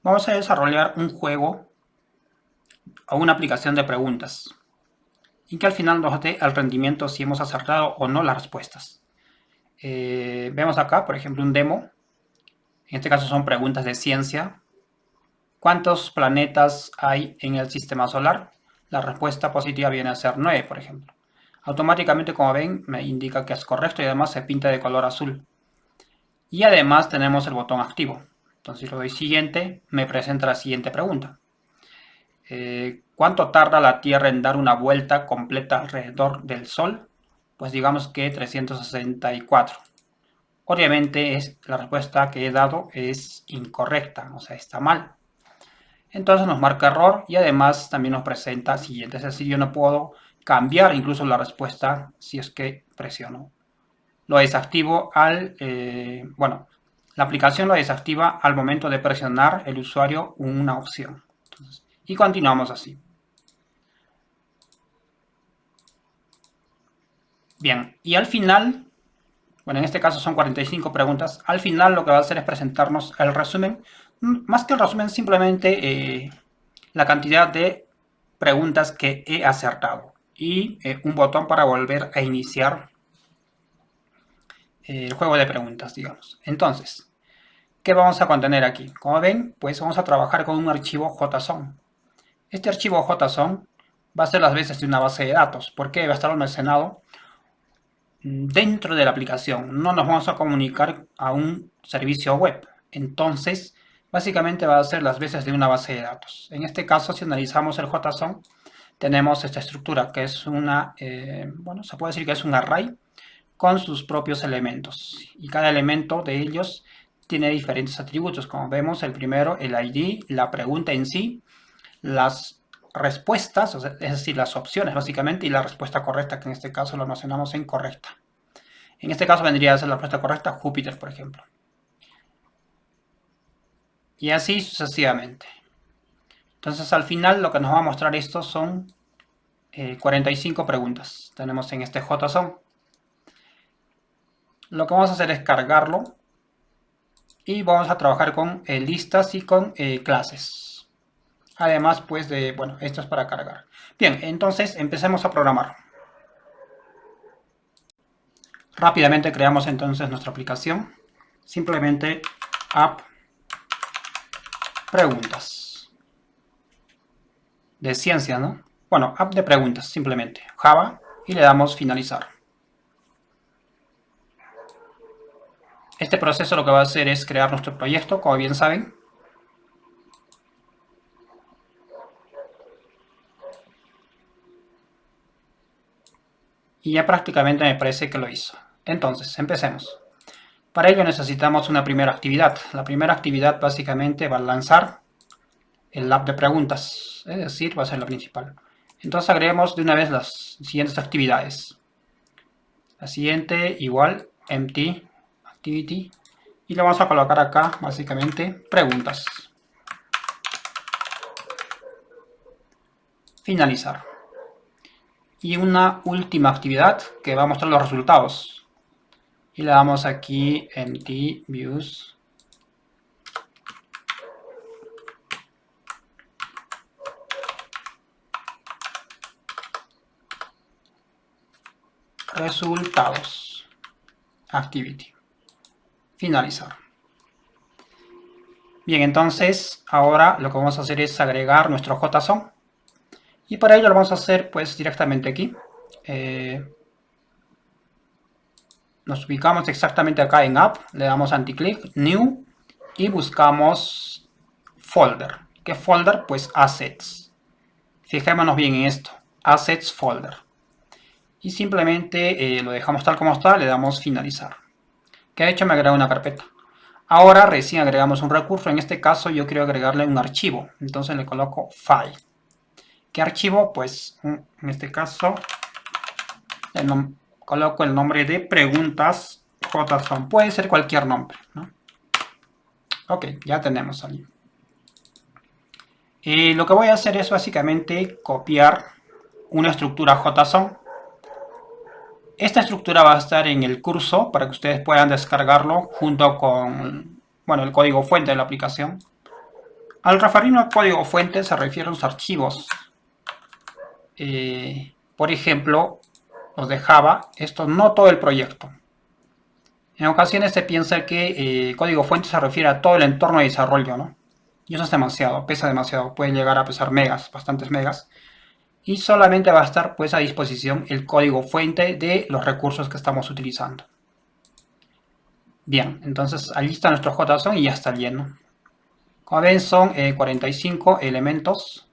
Vamos a desarrollar un juego o una aplicación de preguntas y que al final nos dé el rendimiento si hemos acertado o no las respuestas. Vemos acá, por ejemplo, un demo. En este caso son preguntas de ciencia. ¿Cuántos planetas hay en el sistema solar? La respuesta positiva viene a ser 9, por ejemplo. Automáticamente, como ven, me indica que es correcto y además se pinta de color azul. Y además tenemos el botón activo. Entonces, si le doy siguiente, me presenta la siguiente pregunta. ¿Cuánto tarda la Tierra en dar una vuelta completa alrededor del Sol? Pues digamos que 364. Obviamente la respuesta que he dado es incorrecta, o sea, está mal. Entonces nos marca error y además también nos presenta siguiente. Es decir, yo no puedo cambiar incluso la respuesta si es que presiono. Lo desactivo la aplicación lo desactiva al momento de presionar el usuario una opción. Entonces, y continuamos así. Bien, y al final, bueno, en este caso son 45 preguntas, al final lo que va a hacer es presentarnos el resumen, más que el resumen, simplemente la cantidad de preguntas que he acertado y un botón para volver a iniciar el juego de preguntas, digamos. Entonces, ¿qué vamos a contener aquí? Como ven, pues vamos a trabajar con un archivo JSON. Este archivo JSON va a ser las veces de una base de datos, porque va a estar almacenado dentro de la aplicación. No nos vamos a comunicar a un servicio web. Entonces, básicamente va a ser las veces de una base de datos. En este caso, si analizamos el JSON, tenemos esta estructura que es se puede decir que es un array con sus propios elementos. Y cada elemento de ellos tiene diferentes atributos. Como vemos, el primero, el ID, la pregunta en sí, las respuestas, es decir, las opciones básicamente, y la respuesta correcta, que en este caso lo almacenamos en correcta. En este caso vendría a ser la respuesta correcta Júpiter, por ejemplo. Y así sucesivamente. Entonces al final lo que nos va a mostrar esto son 45 preguntas. Tenemos en este JSON. Lo que vamos a hacer es cargarlo. Y vamos a trabajar con listas y con clases. Además, pues esto es para cargar. Bien, entonces empecemos a programar. Rápidamente creamos entonces nuestra aplicación. Simplemente app preguntas. De ciencia, ¿no? Bueno, app de preguntas, simplemente. Java y le damos finalizar. Este proceso lo que va a hacer es crear nuestro proyecto, como bien saben. Y ya prácticamente me parece que lo hizo. Entonces, empecemos. Para ello necesitamos una primera actividad. La primera actividad básicamente va a lanzar el app de preguntas, es decir, va a ser la principal. Entonces agreguemos de una vez las siguientes actividades. La siguiente igual empty activity y le vamos a colocar acá básicamente preguntas. Finalizar. Y una última actividad que va a mostrar los resultados. Y le damos aquí empty views. Resultados. Activity. Finalizar. Bien, entonces ahora lo que vamos a hacer es agregar nuestro JSON. Y para ello lo vamos a hacer pues directamente aquí. Nos ubicamos exactamente acá en App, le damos anti-click, New, y buscamos Folder. ¿Qué folder? Pues Assets. Fijémonos bien en esto, Assets Folder. Y simplemente lo dejamos tal como está, le damos finalizar. ¿Qué ha hecho? Me agrega una carpeta. Ahora recién agregamos un recurso, en este caso yo quiero agregarle un archivo, entonces le coloco File. ¿Qué archivo? Pues en este caso coloco el nombre de preguntas JSON. Puede ser cualquier nombre, ¿no? Ok, ya tenemos ahí. Lo que voy a hacer es básicamente copiar una estructura JSON. Esta estructura va a estar en el curso para que ustedes puedan descargarlo junto con el código fuente de la aplicación. Al referirnos al código fuente se refiere a los archivos. Por ejemplo, los de Java, esto no todo el proyecto. En ocasiones se piensa que código fuente se refiere a todo el entorno de desarrollo, ¿no? Y eso es demasiado, pesa demasiado, puede llegar a pesar megas, bastantes megas. Y solamente va a estar pues a disposición el código fuente de los recursos que estamos utilizando. Bien, entonces allí está nuestro JSON y ya está lleno. Como ven son 45 elementos.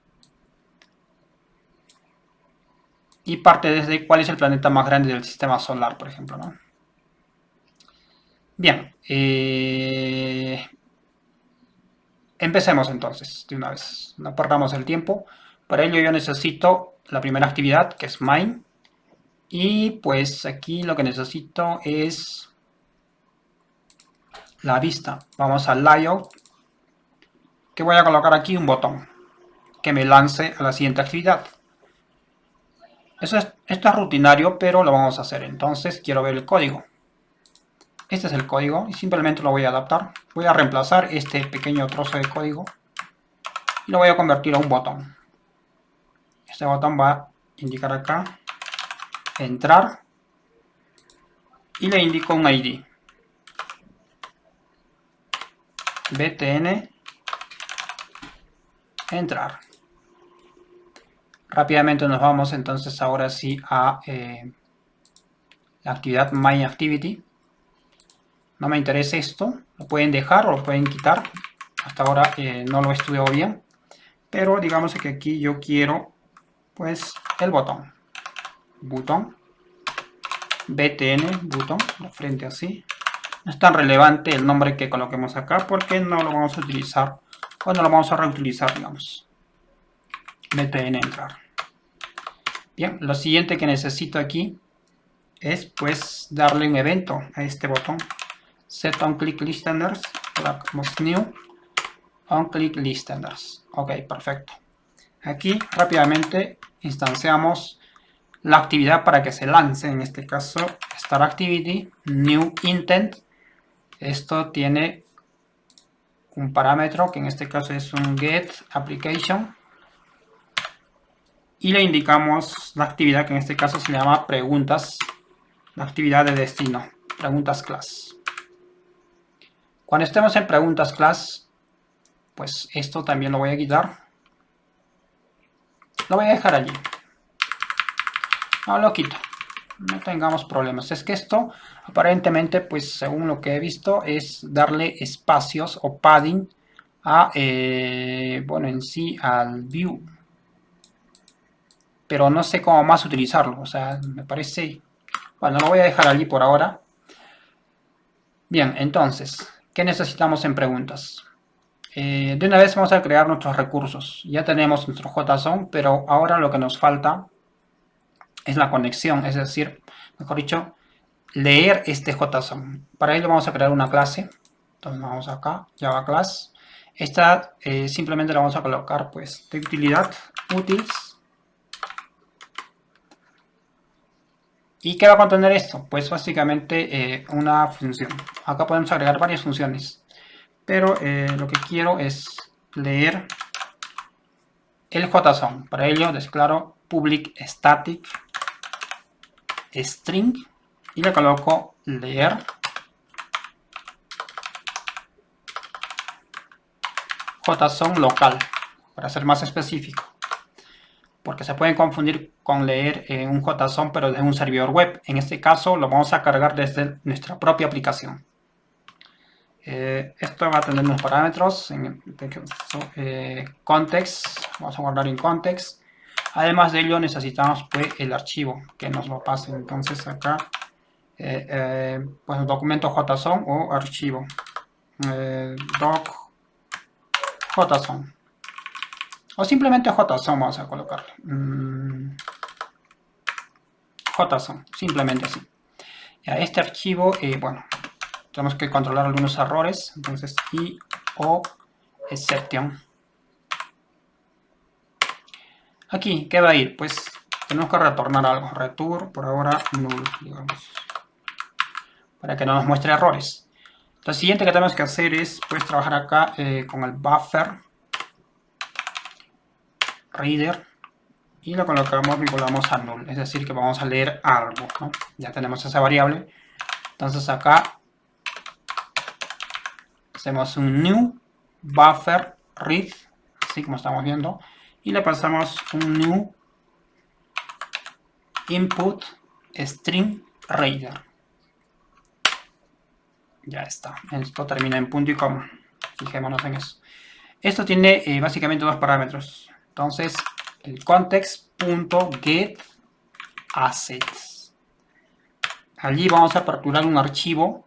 Y parte desde cuál es el planeta más grande del sistema solar, por ejemplo, ¿no? Bien, empecemos entonces de una vez. No perdamos el tiempo. Para ello yo necesito la primera actividad, que es main. Y pues aquí lo que necesito es la vista. Vamos al layout, que voy a colocar aquí un botón que me lance a la siguiente actividad. Esto es rutinario, pero lo vamos a hacer. Entonces quiero ver el código. Este es el código y simplemente lo voy a adaptar. Voy a reemplazar este pequeño trozo de código y lo voy a convertir a un botón. Este botón va a indicar acá entrar y le indico un ID. btn entrar. Rápidamente nos vamos entonces ahora sí a la actividad MyActivity. No me interesa esto, lo pueden dejar o lo pueden quitar. Hasta ahora no lo he estudiado bien, pero digamos que aquí yo quiero pues el botón btn botón, de frente así. No es tan relevante el nombre que coloquemos acá porque no lo vamos a utilizar o no lo vamos a reutilizar, digamos. btn entrar. Bien, lo siguiente que necesito aquí es pues darle un evento a este botón. Set on click listeners, colocamos new on click listeners. Ok, perfecto. Aquí rápidamente instanciamos la actividad para que se lance, en este caso start activity, new intent. Esto tiene un parámetro que en este caso es un get application y le indicamos la actividad que en este caso se llama preguntas, la actividad de destino, preguntas class. Cuando estemos en preguntas class, pues esto también lo voy a quitar, lo voy a dejar allí, no lo quito, no tengamos problemas. Es que esto aparentemente, pues según lo que he visto, es darle espacios o padding a, bueno, en sí al view, pero no sé cómo más utilizarlo. O sea, me parece, bueno, lo voy a dejar allí por ahora. Bien, entonces, ¿qué necesitamos en preguntas? De una vez vamos a crear nuestros recursos. Ya tenemos nuestro JSON, pero ahora lo que nos falta es la conexión, es decir, mejor dicho, leer este JSON. Para ello vamos a crear una clase. Entonces vamos acá, Java Class. Esta simplemente la vamos a colocar pues de utilidad, utils. ¿Y qué va a contener esto? Pues básicamente una función. Acá podemos agregar varias funciones. Pero lo que quiero es leer el JSON. Para ello declaro public static string y le coloco leer JSON local, para ser más específico, porque se pueden confundir con leer un JSON pero desde un servidor web. En este caso lo vamos a cargar desde nuestra propia aplicación. Esto va a tener unos parámetros, en este caso, context, vamos a guardar en context. Además de ello necesitamos pues el archivo que nos lo pase. Entonces acá pues documento JSON o archivo doc JSON o simplemente JSON vamos a colocarle JSON, simplemente así. Ya, este archivo, bueno, tenemos que controlar algunos errores, entonces o exception. Aquí, ¿qué va a ir? Pues tenemos que retornar algo, return por ahora null, digamos, para que no nos muestre errores. Lo siguiente que tenemos que hacer es pues trabajar acá con el buffer reader y lo colocamos, vinculamos a null, es decir que vamos a leer algo, ¿no? Ya tenemos esa variable. Entonces acá hacemos un new buffer read, así como estamos viendo, y le pasamos un new input string reader. Ya está, esto termina en punto y coma, fijémonos en eso. Esto tiene básicamente dos parámetros. Entonces el context.getAssets, allí vamos a capturar un archivo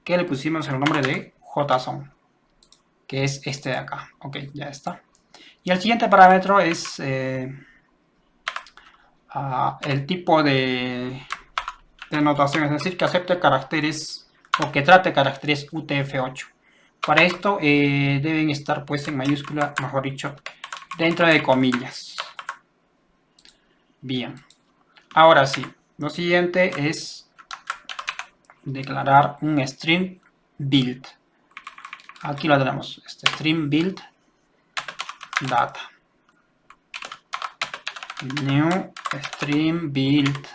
que le pusimos el nombre de JSON, que es este de acá. Ok, ya está. Y el siguiente parámetro es el tipo de notación, es decir, que acepte caracteres o que trate caracteres UTF-8. Para esto deben estar pues en mayúscula, mejor dicho, dentro de comillas. Bien. Ahora sí, lo siguiente es declarar un string build. Aquí lo tenemos, este string build data. New string build.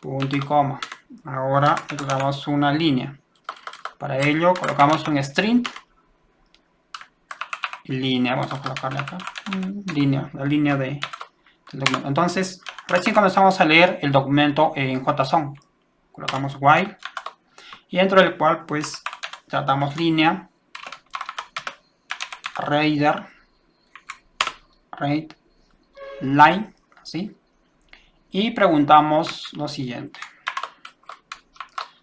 Punto y coma. Ahora declaramos una línea. Para ello colocamos un string. Línea, vamos a colocarle acá. Línea, la línea del documento. Entonces, recién comenzamos a leer el documento en JSON. Colocamos while. Y dentro del cual, pues, tratamos línea. Reader. Read. Line. Así. Y preguntamos lo siguiente.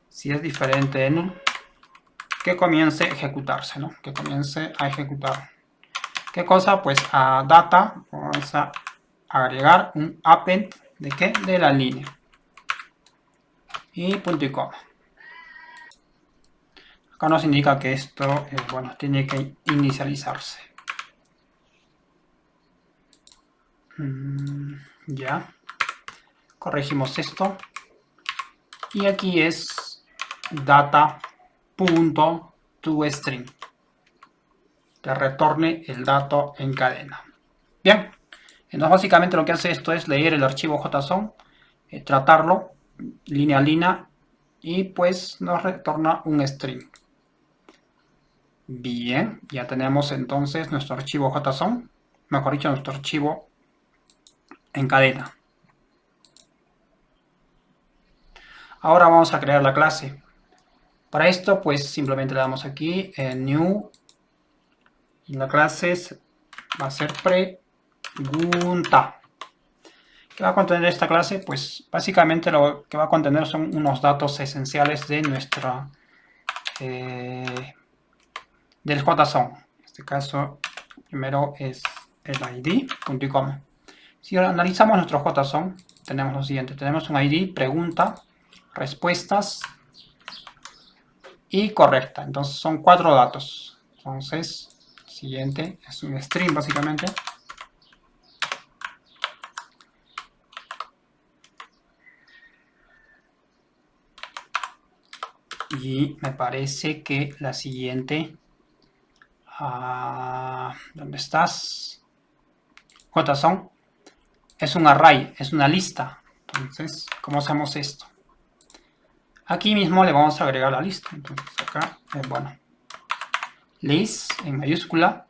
Si es diferente de null, que comience a ejecutarse, ¿no? Que comience a ejecutar. ¿Qué cosa? Pues a data vamos a agregar un append de qué? De la línea. Y punto y coma. Acá nos indica que esto, bueno, tiene que inicializarse. Ya. Corregimos esto. Y aquí es data.toString. Que retorne el dato en cadena. Bien. Entonces básicamente lo que hace esto es leer el archivo JSON, tratarlo línea a línea y pues nos retorna un string. Bien, ya tenemos entonces nuestro archivo JSON, mejor dicho nuestro archivo en cadena. Ahora vamos a crear la clase. Para esto pues simplemente le damos aquí en new y la clase va a ser pregunta. ¿Qué va a contener esta clase? Pues básicamente lo que va a contener son unos datos esenciales de nuestra del JSON. En este caso primero es el ID, punto y coma. Si analizamos nuestro JSON, tenemos lo siguiente. Tenemos un ID, pregunta, respuestas y correcta. Entonces son 4 datos. Entonces, siguiente es un string básicamente. Y me parece que la siguiente... ¿dónde estás? JSON es un array, es una lista. Entonces, ¿cómo hacemos esto? Aquí mismo le vamos a agregar la lista. Entonces acá, bueno, list en mayúscula.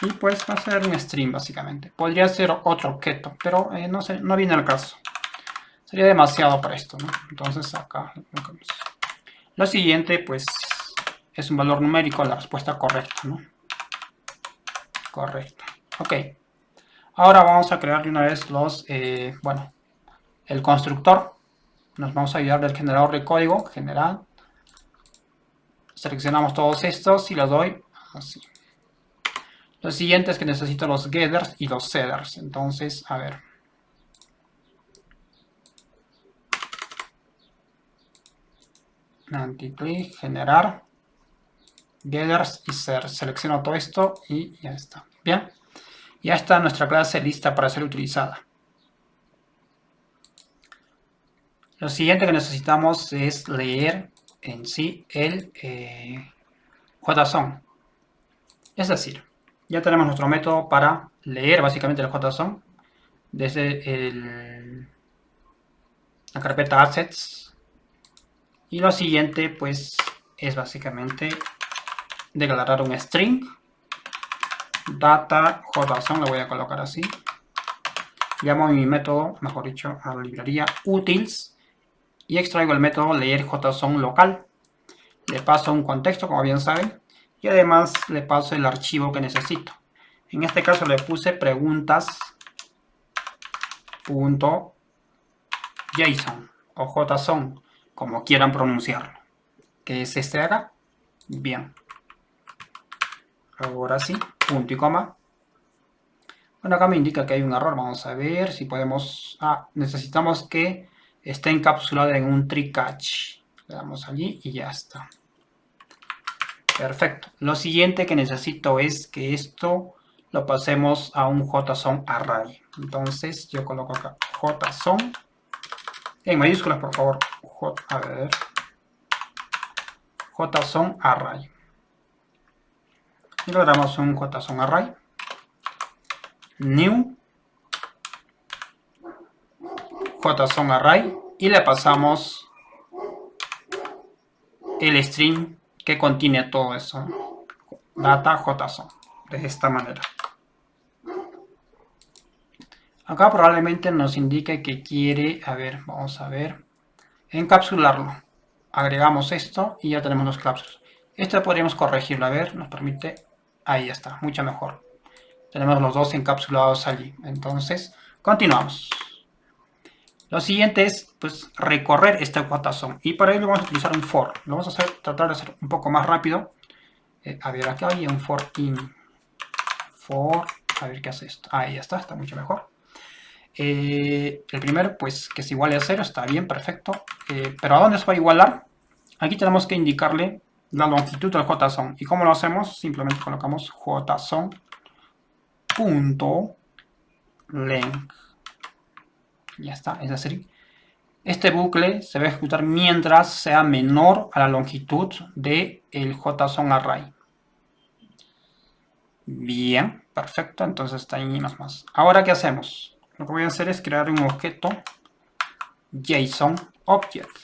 Y pues va a ser un string básicamente. Podría ser otro objeto, pero no sé, no viene al caso. Sería demasiado para esto, ¿no? Entonces acá lo siguiente, pues, es un valor numérico, la respuesta correcta, ¿no? Correcta. Ok. Ahora vamos a crear de una vez los, bueno, el constructor. Nos vamos a ayudar del generador de código, general. Seleccionamos todos estos y le doy así. Lo siguiente es que necesito los getters y los setters. Entonces, a ver. Anti-click, generar, getters y setters. Selecciono todo esto y ya está. Bien. Ya está nuestra clase lista para ser utilizada. Lo siguiente que necesitamos es leer en sí el JSON. Es decir, Ya tenemos nuestro método para leer básicamente el JSON desde la carpeta assets. Y lo siguiente pues es básicamente declarar un string data JSON, lo voy a colocar así. Llamo a mi método, mejor dicho, a la librería utils y extraigo el método leer JSON local. Le paso un contexto, como bien saben, y además le paso el archivo que necesito. En este caso le puse preguntas.json o JSON, como quieran pronunciarlo, que es este de acá. Bien. Ahora sí, punto y coma. Bueno, acá me indica que hay un error. Vamos a ver si podemos... necesitamos que esté encapsulada en un try catch. Le damos allí y ya está. Perfecto. Lo siguiente que necesito es que esto lo pasemos a un JSON array. Entonces yo coloco acá JSON en mayúsculas, por favor. JSON array. Y le damos un JSON array. New JSON array y le pasamos el string que contiene todo eso. Data JSON. De esta manera. Acá probablemente nos indique que quiere, a ver, vamos a ver, encapsularlo. Agregamos esto y ya tenemos los cápsulas. Esto podríamos corregirlo, a ver, nos permite, ahí está, mucho mejor. Tenemos los dos encapsulados allí. Entonces, continuamos. Lo siguiente es, pues, recorrer este JSON. Y para ello vamos a utilizar un for. Lo vamos a tratar de hacer un poco más rápido. A ver, acá hay un for in. For, a ver qué hace esto. Ahí está mucho mejor. El primero, pues, que es igual a 0, está bien, perfecto. Pero ¿a dónde se va a igualar? Aquí tenemos que indicarle la longitud del JSON. ¿Y cómo lo hacemos? Simplemente colocamos JSON.length. Ya está, es decir, este bucle se va a ejecutar mientras sea menor a la longitud del JSON array. Bien, perfecto, entonces está ahí más. Ahora, ¿qué hacemos? Lo que voy a hacer es crear un objeto JSON Object.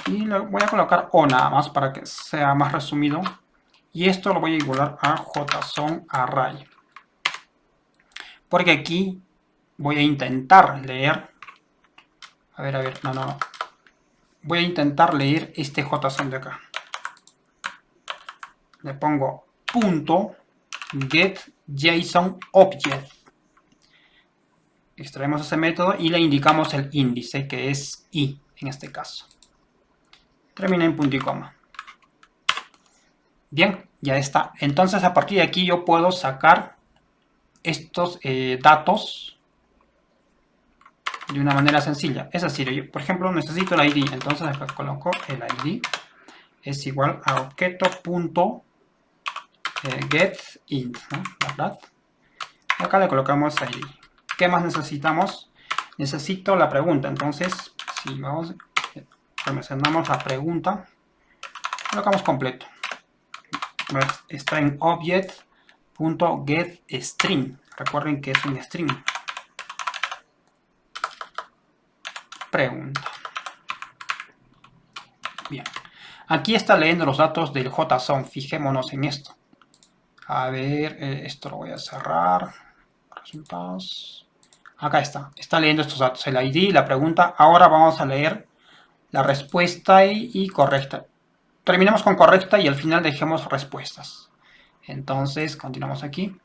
Y le voy a colocar O nada más para que sea más resumido. Y esto lo voy a igualar a JSON Array. Porque aquí voy a intentar leer. A ver, no. Voy a intentar leer este JSON de acá. Le pongo .getJSONObject. Extraemos ese método y le indicamos el índice, que es i en este caso. Termina en punto y coma. Bien, ya está. Entonces a partir de aquí yo puedo sacar estos datos de una manera sencilla. Es decir, yo, por ejemplo, necesito el ID. Entonces acá coloco el ID. Es igual a objeto.getInt, ¿no? ¿Verdad? Y acá le colocamos ID. ¿Qué más necesitamos? Necesito la pregunta. Entonces, si vamos, almacenamos la pregunta, colocamos completo. Está en object.getString. Recuerden que es un string. Pregunta. Bien. Aquí está leyendo los datos del JSON. Fijémonos en esto. A ver, esto lo voy a cerrar. Resultados. Acá está. Está leyendo estos datos. El ID, la pregunta. Ahora vamos a leer la respuesta y correcta. Terminamos con correcta y al final dejemos respuestas. Entonces, continuamos aquí.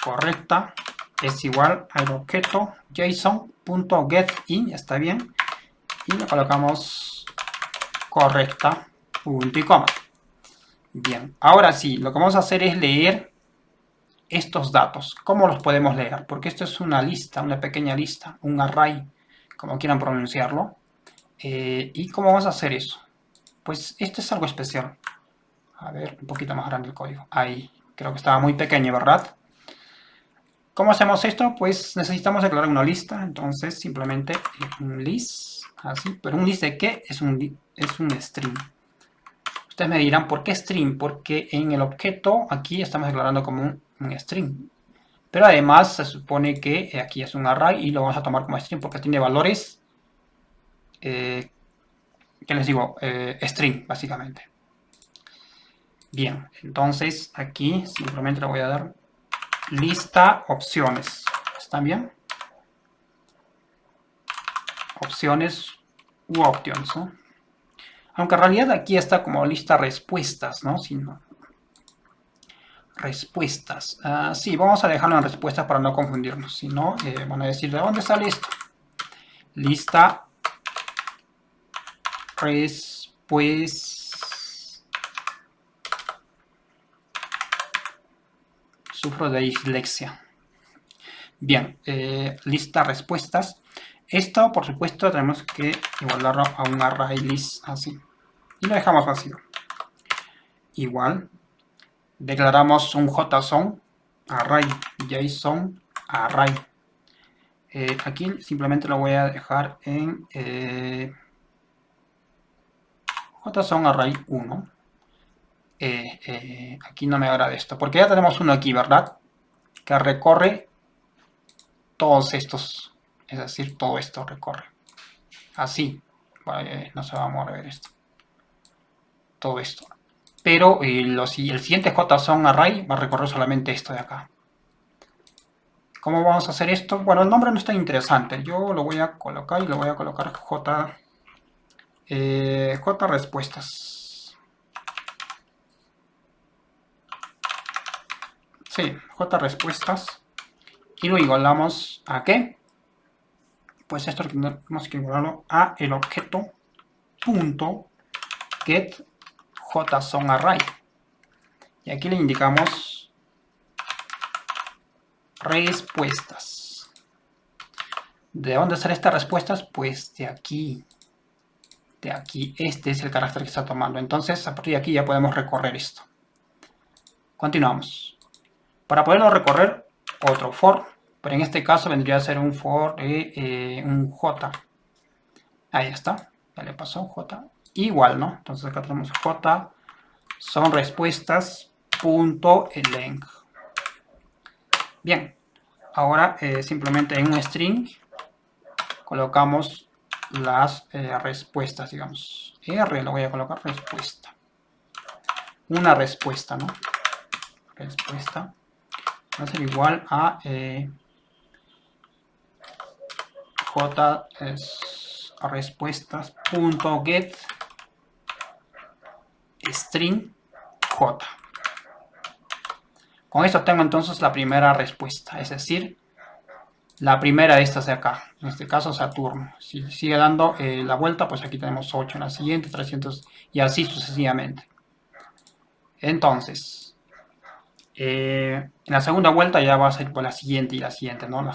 Correcta es igual al objeto JSON.getIn, está bien. Y le colocamos correcta, punto y coma. Bien, ahora sí, lo que vamos a hacer es leer estos datos. ¿Cómo los podemos leer? Porque esto es una lista, una pequeña lista, un array, como quieran pronunciarlo. ¿Y cómo vamos a hacer eso? Pues esto es algo especial. A ver, un poquito más grande el código. Ahí, creo que estaba muy pequeño, ¿verdad? ¿Cómo hacemos esto? Pues necesitamos declarar una lista. Entonces, simplemente un list, así. ¿Pero un list de qué? Es un string. Ustedes me dirán, ¿por qué string? Porque en el objeto aquí estamos declarando como un string. Pero además se supone que aquí es un array y lo vamos a tomar como string porque tiene valores, ¿qué les digo? String, básicamente. Bien, entonces aquí simplemente le voy a dar lista opciones. ¿Están bien? Opciones u options, ¿no? Aunque en realidad aquí está como lista respuestas, ¿no? Si no. Respuestas. Sí, vamos a dejarlo en respuestas para no confundirnos. Si no, van a decir, ¿de dónde sale esto? Lista respuestas. Sufro de dislexia. Bien, lista respuestas. Esto, por supuesto, tenemos que igualarlo a un array list así. Y lo dejamos vacío. Igual, declaramos un JSON array, JSON array. Aquí simplemente lo voy a dejar en JSON array 1. Aquí no me agrada esto, porque ya tenemos uno aquí, ¿verdad? Que recorre todos estos, es decir, todo esto recorre. Así, no se va a mover esto. Todo esto. Pero el siguiente JSON array va a recorrer solamente esto de acá. ¿Cómo vamos a hacer esto? Bueno, el nombre no es tan interesante. Yo lo voy a colocar y lo voy a colocar J respuestas. Sí, J respuestas. Y lo igualamos a ¿qué? Pues esto tenemos que igualarlo a el objeto punto get JSON array. Y aquí le indicamos respuestas. ¿De dónde salen estas respuestas? Pues de aquí. De aquí. Este es el carácter que está tomando. Entonces, a partir de aquí ya podemos recorrer esto. Continuamos. Para poderlo recorrer, otro for. Pero en este caso vendría a ser un for de un J. Ahí está. Ya le pasó J. Igual, ¿no? Entonces acá tenemos J. Son respuestas. Punto length. Bien. Ahora simplemente en un string colocamos las respuestas, digamos. R lo voy a colocar respuesta. Una respuesta, ¿no? Respuesta va a ser igual a J es respuestas.get string J. Con esto tengo entonces la primera respuesta, es decir, la primera de estas de acá, en este caso Saturno. Si sigue dando la vuelta, pues aquí tenemos 8 en la siguiente, 300 y así sucesivamente. Entonces, en la segunda vuelta ya va a ser por la siguiente y la siguiente, ¿no?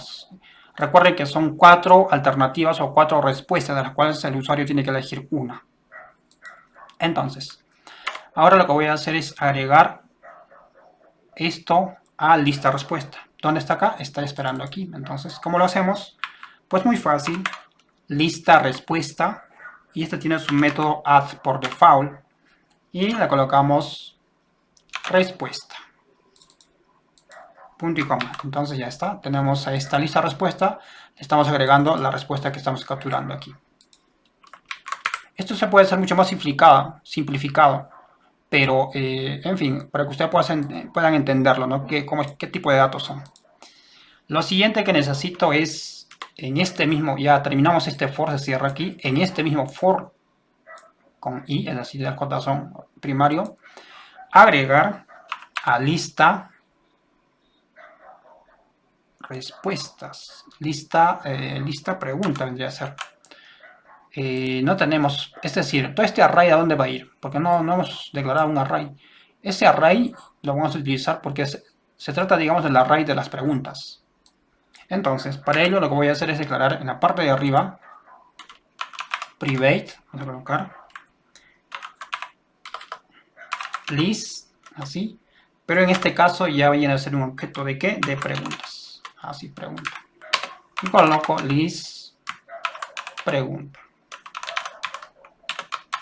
Recuerden que son 4 alternativas o 4 respuestas, de las cuales el usuario tiene que elegir una. Entonces, ahora lo que voy a hacer es agregar esto a lista respuesta. ¿Dónde está acá? Está esperando aquí. Entonces, ¿cómo lo hacemos? Pues muy fácil. Lista respuesta. Y este tiene su método add por default. Y le colocamos respuesta. Punto y coma. Entonces ya está. Tenemos a esta lista respuesta. Estamos agregando la respuesta que estamos capturando aquí. Esto se puede hacer mucho más simplificado. Pero, en fin, para que ustedes puedan entenderlo, ¿no? ¿Qué tipo de datos son? Lo siguiente que necesito es, en este mismo, ya terminamos este for, se cierra aquí, en este mismo for, con i, es decir, el JSON primario, agregar a lista respuestas, lista pregunta vendría a ser. No tenemos, es decir, todo este array a dónde va a ir, porque no hemos declarado un array. Ese array lo vamos a utilizar porque se trata, digamos, del array de las preguntas. Entonces, para ello lo que voy a hacer es declarar en la parte de arriba private, vamos a colocar list, así, pero en este caso ya viene a ser un objeto de ¿qué? De preguntas, así pregunta. Y coloco list pregunta.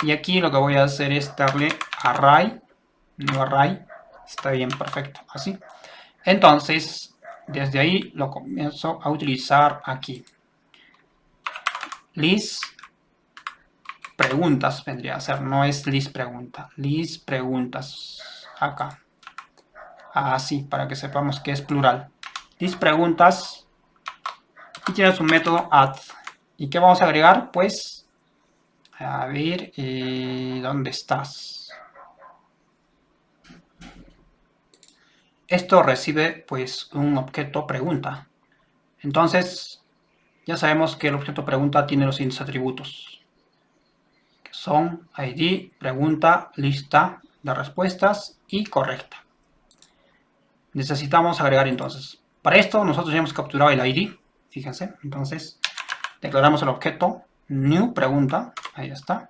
Y aquí lo que voy a hacer es darle array, new array. Está bien, perfecto, así. Entonces, desde ahí lo comienzo a utilizar aquí. List preguntas vendría a ser, no es list pregunta. List preguntas, acá. Así, para que sepamos que es plural. List preguntas. Y tienes un método add. ¿Y qué vamos a agregar? Pues, a ver, ¿dónde estás? Esto recibe pues un objeto pregunta. Entonces, ya sabemos que el objeto pregunta tiene los siguientes atributos, que son ID, pregunta, lista de respuestas y correcta. Necesitamos agregar entonces. Para esto nosotros ya hemos capturado el ID, fíjense. Entonces, declaramos el objeto new pregunta, ahí está.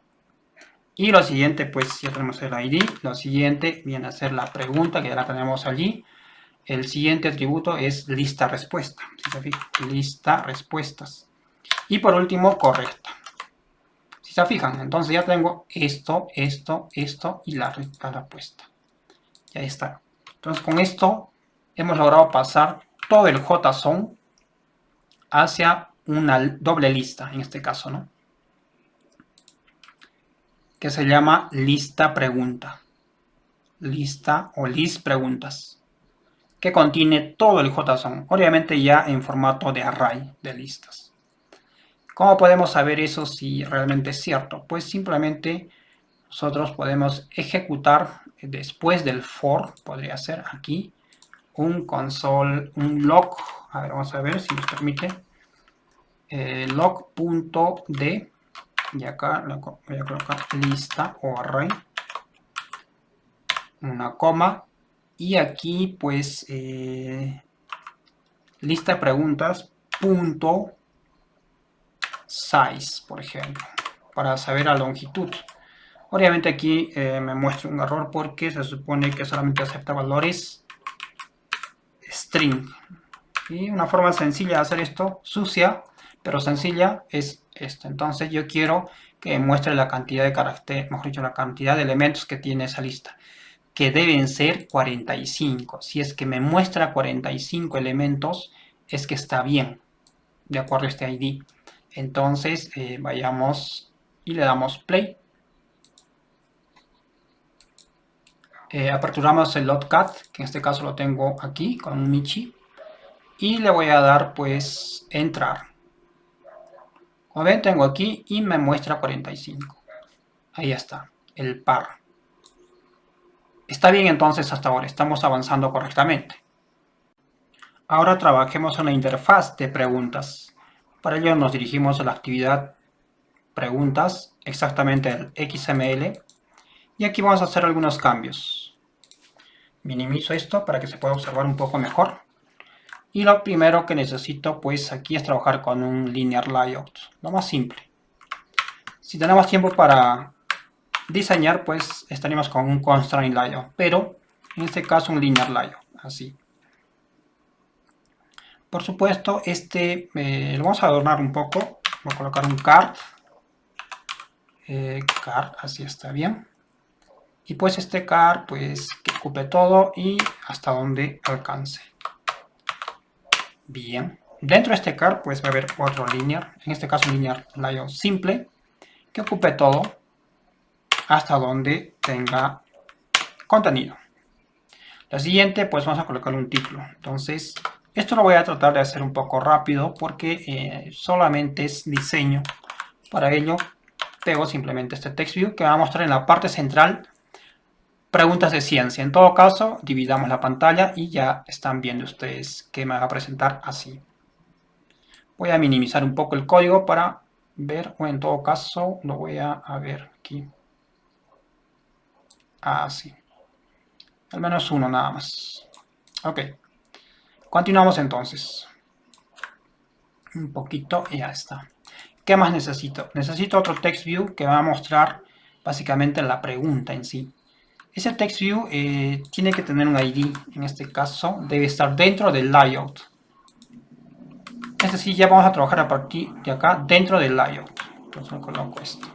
Y lo siguiente, pues ya tenemos el ID, lo siguiente viene a ser la pregunta, que ya la tenemos allí. El siguiente atributo es lista respuesta, si se fijan, lista respuestas. Y por último, correcta. Si se fijan, entonces ya tengo esto, esto, esto y la respuesta. Ya está. Entonces con esto hemos logrado pasar todo el JSON hacia una doble lista, en este caso, ¿no? Que se llama lista pregunta. Lista o list preguntas. Que contiene todo el JSON, obviamente ya en formato de array de listas. ¿Cómo podemos saber eso si realmente es cierto? Pues simplemente nosotros podemos ejecutar después del for, podría ser aquí, un console, un log, a ver, vamos a ver si nos permite, log.d, y acá voy a colocar lista o array, una coma, y aquí pues lista de preguntas punto size, por ejemplo, para saber la longitud. Obviamente aquí me muestra un error porque se supone que solamente acepta valores string. Y una forma sencilla de hacer esto, sucia, pero sencilla, es esto. Entonces yo quiero que muestre la cantidad de caracteres, mejor dicho, la cantidad de elementos que tiene esa lista, que deben ser 45. Si es que me muestra 45 elementos, es que está bien, de acuerdo a este ID. Entonces vayamos y le damos play. Aperturamos el Lotcat, que en este caso lo tengo aquí con un Michi, y le voy a dar pues entrar. Como ven, tengo aquí y me muestra 45. Ahí está, el par. Está bien entonces hasta ahora, estamos avanzando correctamente. Ahora trabajemos en la interfaz de preguntas. Para ello nos dirigimos a la actividad preguntas, exactamente el XML, y aquí vamos a hacer algunos cambios. Minimizo esto para que se pueda observar un poco mejor. Y lo primero que necesito pues aquí es trabajar con un linear layout, lo más simple. Si tenemos tiempo para diseñar, pues estaríamos con un constraint layout, pero en este caso un linear layout, así. Por supuesto, lo vamos a adornar un poco. Voy a colocar un card. Card, así está bien. Y pues este card, pues que ocupe todo y hasta donde alcance. Bien. Dentro de este card, pues va a haber otro linear, en este caso un linear layout simple, que ocupe todo hasta donde tenga contenido. La siguiente, pues vamos a colocar un título. Entonces, esto lo voy a tratar de hacer un poco rápido porque solamente es diseño. Para ello, pego simplemente este text view que va a mostrar en la parte central preguntas de ciencia. En todo caso, dividamos la pantalla y ya están viendo ustedes que me va a presentar así. Voy a minimizar un poco el código para ver, o en todo caso, lo voy a ver aquí. Así. Al menos uno nada más. Ok. Continuamos entonces. Un poquito y ya está. ¿Qué más necesito? Necesito otro text view que va a mostrar básicamente la pregunta en sí. Ese text view tiene que tener un ID. En este caso debe estar dentro del layout. Es decir, ya vamos a trabajar a partir de acá dentro del layout. Entonces me coloco esto.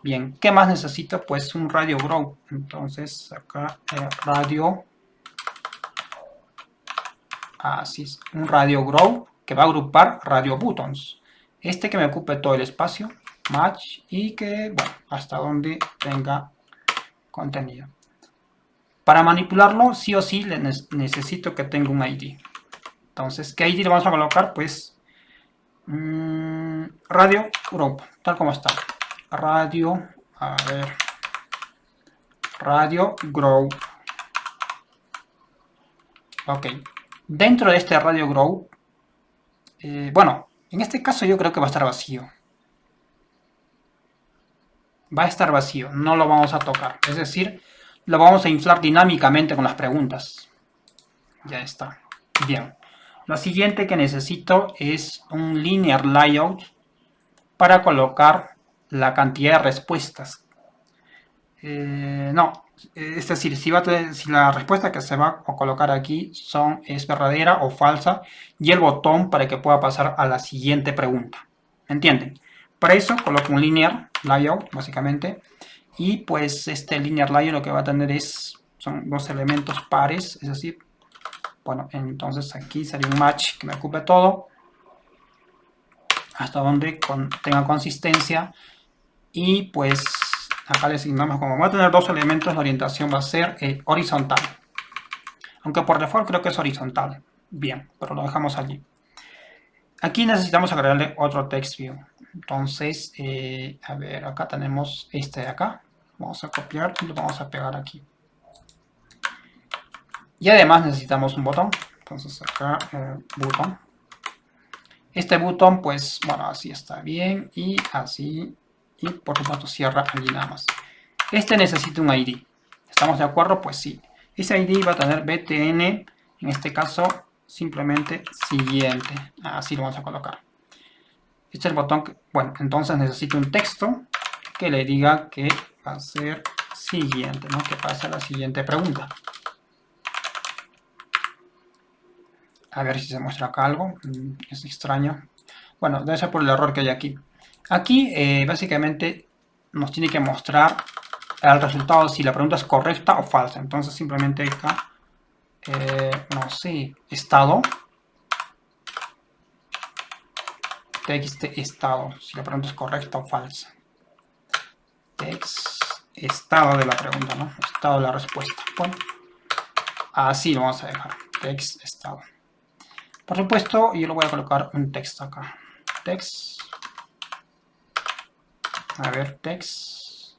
Bien, ¿qué más necesito? Pues un radio group. Entonces acá radio, así es, un radio group que va a agrupar radio buttons. Este que me ocupe todo el espacio, match, y que, bueno, hasta donde tenga contenido. Para manipularlo, sí o sí necesito que tenga un ID. Entonces, ¿qué ID le vamos a colocar? Pues radio group, tal como está. Radio, a ver, radio group. Ok. Dentro de este radio group, bueno, en este caso yo creo que va a estar vacío. Va a estar vacío, no lo vamos a tocar. Es decir, lo vamos a inflar dinámicamente con las preguntas. Ya está. Bien. Lo siguiente que necesito es un linear layout para colocar la cantidad de respuestas. No, es decir, si la respuesta que se va a colocar aquí es verdadera o falsa, y el botón para que pueda pasar a la siguiente pregunta. ¿Entienden? Para eso coloco un linear layout, básicamente, y pues este linear layout lo que va a tener son dos elementos pares, es decir, bueno, entonces aquí sería un match que me ocupe todo, hasta donde tenga consistencia, y pues acá le asignamos, como va a tener dos elementos, la orientación va a ser horizontal. Aunque por default creo que es horizontal. Bien, pero lo dejamos allí. Aquí necesitamos agregarle otro text view. Entonces, a ver, acá tenemos este de acá. Vamos a copiar y lo vamos a pegar aquí. Y además necesitamos un botón. Entonces acá, botón. Este botón, pues, bueno, así está bien. Y así. Y por supuesto cierra allí nada más. Este necesita un ID. ¿Estamos de acuerdo? Pues sí. Ese ID va a tener btn, en este caso, simplemente siguiente. Así lo vamos a colocar. Este es el botón que, bueno, entonces necesito un texto que le diga que va a ser siguiente, ¿no? Que pase a la siguiente pregunta. A ver si se muestra acá algo. Es extraño. Bueno, debe ser por el error que hay aquí. Aquí, básicamente, nos tiene que mostrar el resultado si la pregunta es correcta o falsa. Entonces, simplemente acá, no sé, estado. Text estado, si la pregunta es correcta o falsa. Text estado de la pregunta, ¿no? Estado de la respuesta. Bueno, así lo vamos a dejar. Text estado. Por supuesto, yo le voy a colocar un texto acá. Text. A ver, text.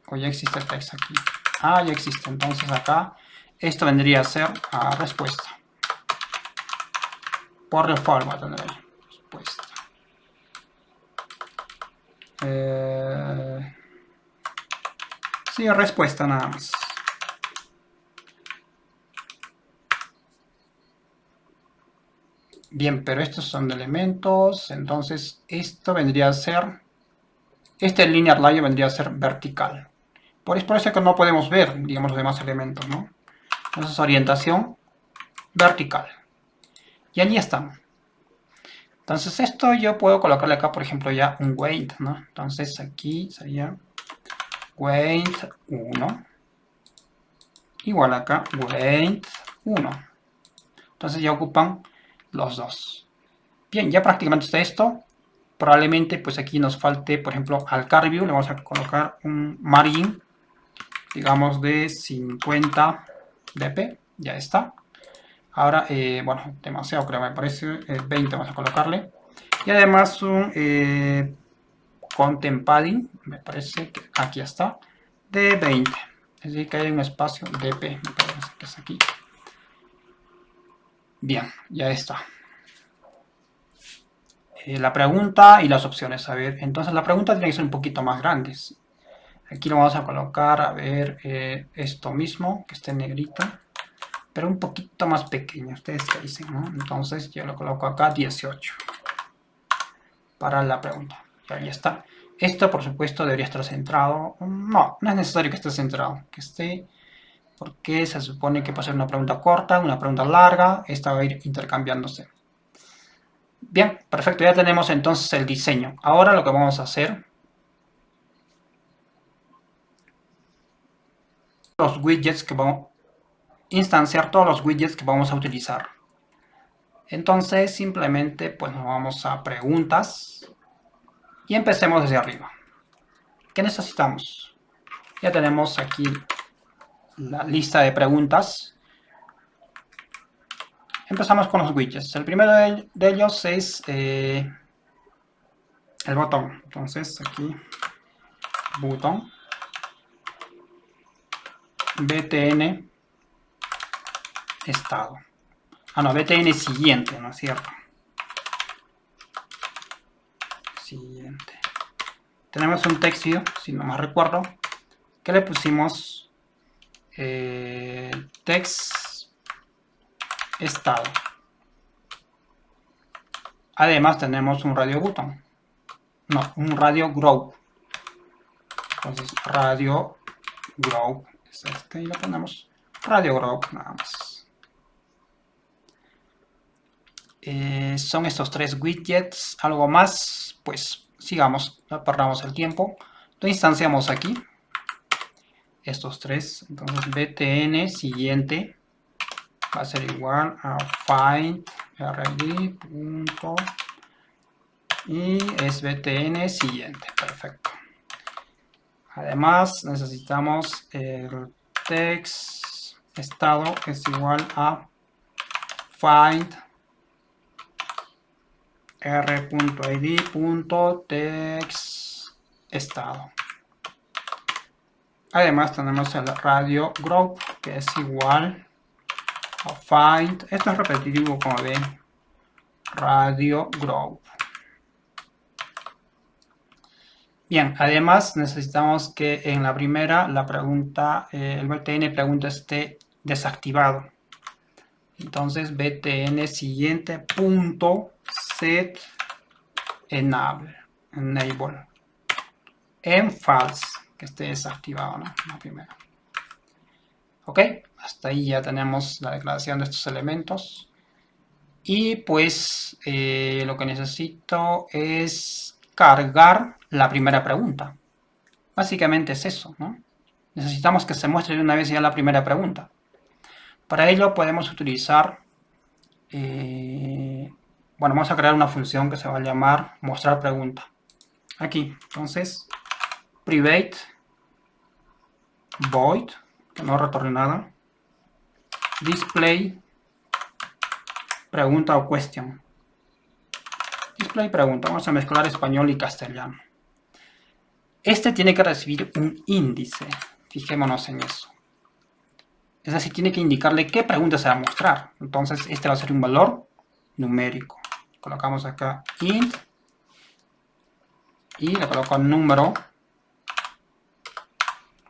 O ya existe el text aquí. Ah, ya existe. Entonces acá, esto vendría a ser respuesta. Por default va a tener ahí. Respuesta. Sí, respuesta nada más. Bien, pero estos son de elementos, entonces esto vendría a ser, este linear layout vendría a ser vertical. Por eso que no podemos ver, digamos, los demás elementos, ¿no? Entonces orientación vertical. Y allí estamos. Entonces esto yo puedo colocarle acá, por ejemplo, ya un weight, ¿no? Entonces aquí sería weight 1. Igual acá, weight 1. Entonces ya ocupan los dos. Bien, ya prácticamente está esto. Probablemente pues aquí nos falte, por ejemplo, al car view le vamos a colocar un margin, digamos de 50 dp, ya está. Ahora, bueno, demasiado creo, me parece, 20 vamos a colocarle. Y además un content padding, me parece que aquí está, de 20. Es decir, que hay un espacio dp, me parece que es aquí. Bien, ya está. La pregunta y las opciones. A ver, entonces la pregunta tiene que ser un poquito más grande. Aquí lo vamos a colocar, a ver, esto mismo, que esté negrito, pero un poquito más pequeño. Ustedes qué dicen, ¿no? Entonces yo lo coloco acá 18 para la pregunta. Y ahí está. Esto, por supuesto, debería estar centrado. No, no es necesario que esté centrado. Que esté, porque se supone que puede ser una pregunta corta, una pregunta larga. Esta va a ir intercambiándose. Bien, perfecto, ya tenemos entonces el diseño. Ahora lo que vamos a hacer, los widgets que vamos a instanciar, todos los widgets que vamos a utilizar. Entonces simplemente pues nos vamos a preguntas y empecemos desde arriba. ¿Qué necesitamos? Ya tenemos aquí la lista de preguntas. Empezamos con los widgets. El primero de ellos es el botón. Entonces aquí, botón, btn, estado. Ah, no, btn siguiente, ¿no es cierto? Siguiente. Tenemos un texto, si no más recuerdo, que le pusimos text estado. Además tenemos un radio button. No, un radio group. Entonces, radio group es este y lo ponemos radio group nada más. Son estos tres widgets. Algo más, pues sigamos, no perdamos el tiempo. Lo instanciamos aquí. Estos tres. Entonces, btn siguiente va a ser igual a find rid punto y es btn siguiente. Perfecto. Además necesitamos el text estado es igual a find r.id.text estado. Además tenemos el radio group que es igual a find, esto es repetitivo como ven, radio group. Bien, además necesitamos que en la primera la pregunta, el btn pregunta esté desactivado. Entonces btn siguiente punto set enable en false, que esté desactivado, ¿no? La primera. Ok, hasta ahí ya tenemos la declaración de estos elementos. Y pues lo que necesito es cargar la primera pregunta. Básicamente es eso, ¿no? Necesitamos que se muestre de una vez ya la primera pregunta. Para ello podemos utilizar, bueno, vamos a crear una función que se va a llamar mostrar pregunta. Aquí, entonces, private void, que no retorne nada, display pregunta o question. Display pregunta, vamos a mezclar español y castellano. Este tiene que recibir un índice, fijémonos en eso. Es decir, tiene que indicarle qué pregunta se va a mostrar. Entonces, este va a ser un valor numérico. Colocamos acá int y le coloco número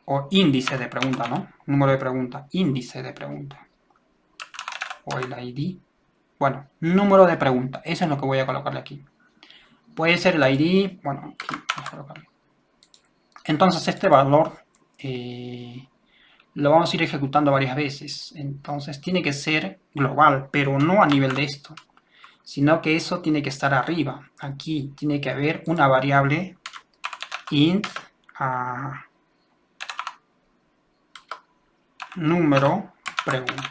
o índice de pregunta, ¿no? Número de pregunta, índice de pregunta. O el ID. Bueno, número de pregunta. Eso es lo que voy a colocarle aquí. Puede ser el ID. Bueno, aquí vamos a colocarle. Entonces, este valor lo vamos a ir ejecutando varias veces. Entonces, tiene que ser global, pero no a nivel de esto, sino que eso tiene que estar arriba. Aquí tiene que haber una variable int número pregunta.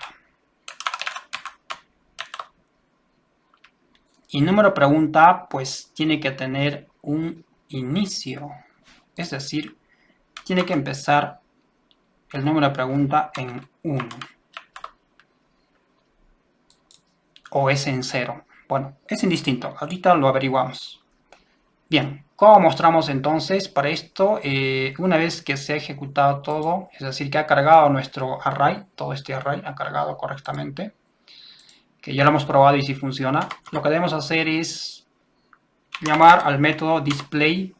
Y número pregunta pues tiene que tener un inicio. Es decir, tiene que empezar el número de pregunta en 1. O es en 0. Bueno, es indistinto. Ahorita lo averiguamos. Bien, ¿cómo mostramos entonces? Para esto, una vez que se ha ejecutado todo, es decir, que ha cargado nuestro array, todo este array ha cargado correctamente, que ya lo hemos probado y si funciona, lo que debemos hacer es llamar al método display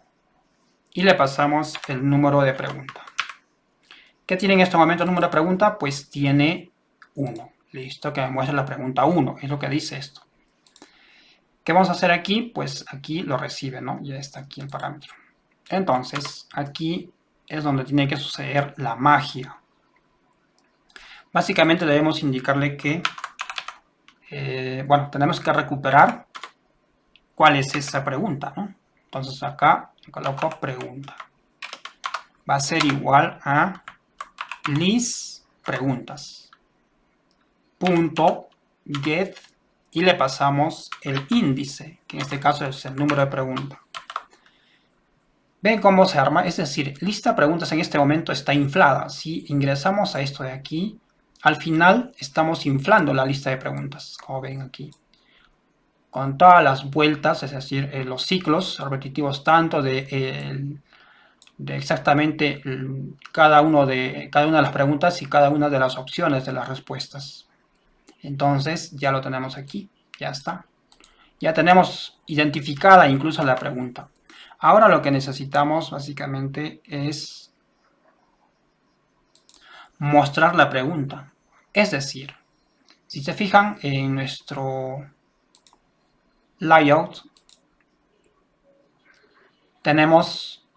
y le pasamos el número de pregunta. ¿Qué tiene en este momento el número de pregunta? Pues tiene 1. Listo, que me muestra la pregunta 1, es lo que dice esto. ¿Qué vamos a hacer aquí? Pues aquí lo recibe, ¿no? Ya está aquí el parámetro. Entonces, aquí es donde tiene que suceder la magia. Básicamente debemos indicarle que, bueno, tenemos que recuperar cuál es esa pregunta, ¿no? Entonces acá coloco pregunta. Va a ser igual a list preguntas. Punto get y le pasamos el índice, que en este caso es el número de pregunta. ¿Ven cómo se arma? Es decir, lista preguntas en este momento está inflada. Si ingresamos a esto de aquí, al final estamos inflando la lista de preguntas, como ven aquí. Con todas las vueltas, es decir, los ciclos repetitivos tanto de exactamente cada una de las preguntas y cada una de las opciones de las respuestas. Entonces ya lo tenemos aquí, ya está. Ya tenemos identificada incluso la pregunta. Ahora lo que necesitamos básicamente es mostrar la pregunta. Es decir, si se fijan en nuestro layout, tenemos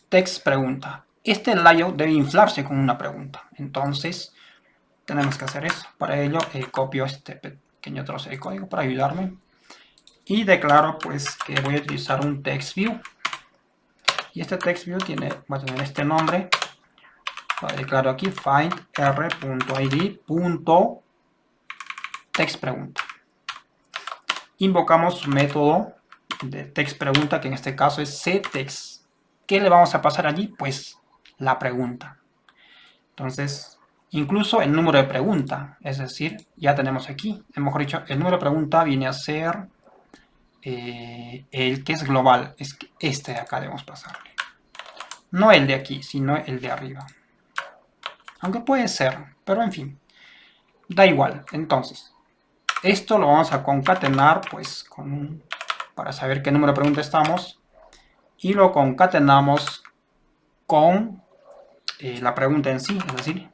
text pregunta. Este layout debe inflarse con una pregunta. Entonces, tenemos que hacer eso. Para ello, copio este pequeño trozo de código para ayudarme. Y declaro pues que voy a utilizar un text view. Y este text view va a tener este nombre. Lo declaro aquí, find r.id.text pregunta. Invocamos un método de text pregunta, que en este caso es ctext. ¿Qué le vamos a pasar allí? Pues la pregunta. Entonces, incluso el número de pregunta, es decir, ya tenemos aquí, mejor dicho, el número de pregunta viene a ser el que es global, es este de acá debemos pasarle. No el de aquí, sino el de arriba. Aunque puede ser, pero en fin, da igual. Entonces, esto lo vamos a concatenar pues para saber qué número de pregunta estamos, y lo concatenamos con la pregunta en sí, es decir,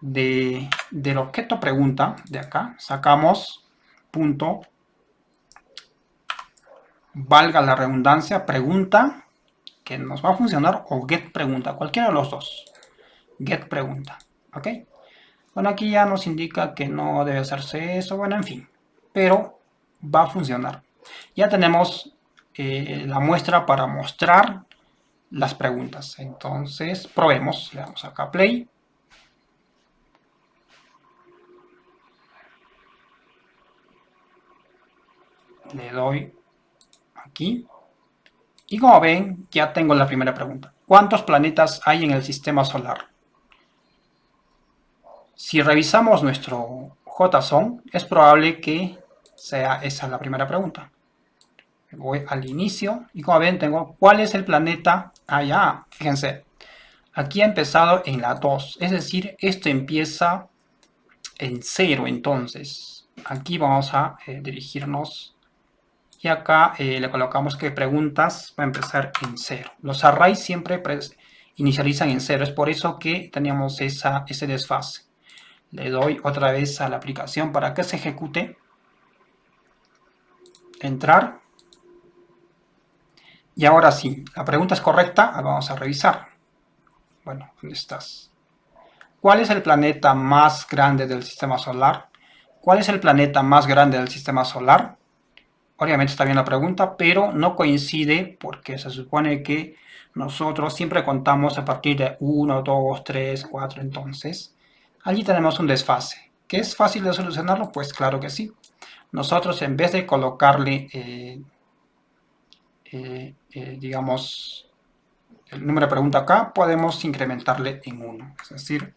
del objeto pregunta de acá sacamos punto, valga la redundancia, pregunta, que nos va a funcionar, o get pregunta, cualquiera de los dos. Get pregunta, ¿ok? Bueno, aquí ya nos indica que no debe hacerse eso, bueno, en fin, pero va a funcionar. Ya tenemos la muestra para mostrar las preguntas. Entonces, probemos, le damos acá play. Le doy aquí. Y como ven, ya tengo la primera pregunta. ¿Cuántos planetas hay en el sistema solar? Si revisamos nuestro JSON, es probable que sea esa la primera pregunta. Voy al inicio y como ven tengo ¿cuál es el planeta? Ah, ya, fíjense. Aquí ha empezado en la 2, es decir, esto empieza en 0, entonces. Aquí vamos a dirigirnos y acá le colocamos que preguntas va a empezar en 0. Los arrays siempre inicializan en 0, es por eso que teníamos ese desfase. Le doy otra vez a la aplicación para que se ejecute. Entrar. Y ahora sí, la pregunta es correcta, vamos a revisar. Bueno, ¿dónde estás? ¿Cuál es el planeta más grande del sistema solar? ¿Cuál es el planeta más grande del sistema solar? Obviamente está bien la pregunta, pero no coincide porque se supone que nosotros siempre contamos a partir de 1, 2, 3, 4, entonces allí tenemos un desfase. ¿Que es fácil de solucionarlo? Pues claro que sí. Nosotros en vez de colocarle, digamos, el número de pregunta acá, podemos incrementarle en 1, es decir,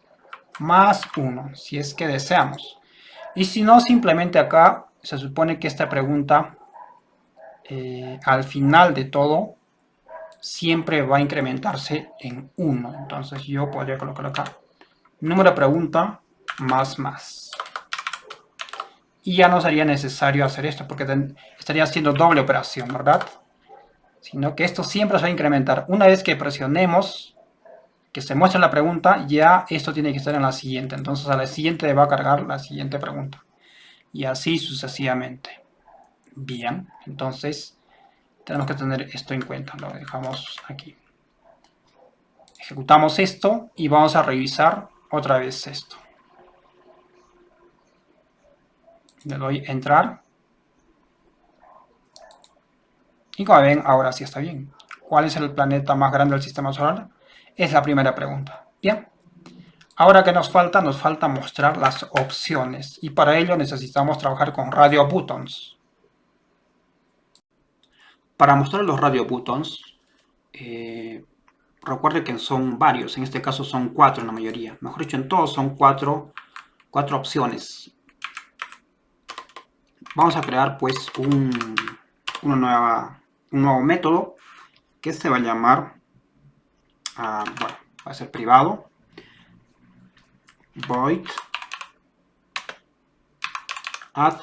más 1, si es que deseamos. Y si no, simplemente acá se supone que esta pregunta al final de todo siempre va a incrementarse en 1. Entonces yo podría colocar acá número de pregunta más. Y ya no sería necesario hacer esto porque estaría haciendo doble operación, ¿verdad? Sino que esto siempre se va a incrementar. Una vez que presionemos, que se muestre la pregunta, ya esto tiene que estar en la siguiente. Entonces a la siguiente va a cargar la siguiente pregunta. Y así sucesivamente. Bien, entonces tenemos que tener esto en cuenta. Lo dejamos aquí. Ejecutamos esto y vamos a revisar otra vez esto. Le doy entrar. Y como ven, ahora sí está bien. ¿Cuál es el planeta más grande del sistema solar? Es la primera pregunta. Bien. Ahora que nos falta mostrar las opciones. Y para ello necesitamos trabajar con radio buttons. Para mostrar los radio buttons, recuerde que son varios. En este caso son 4 en la mayoría. Mejor dicho, en todos son 4 opciones. Vamos a crear pues un nuevo método que se va a llamar, bueno, va a ser privado, void add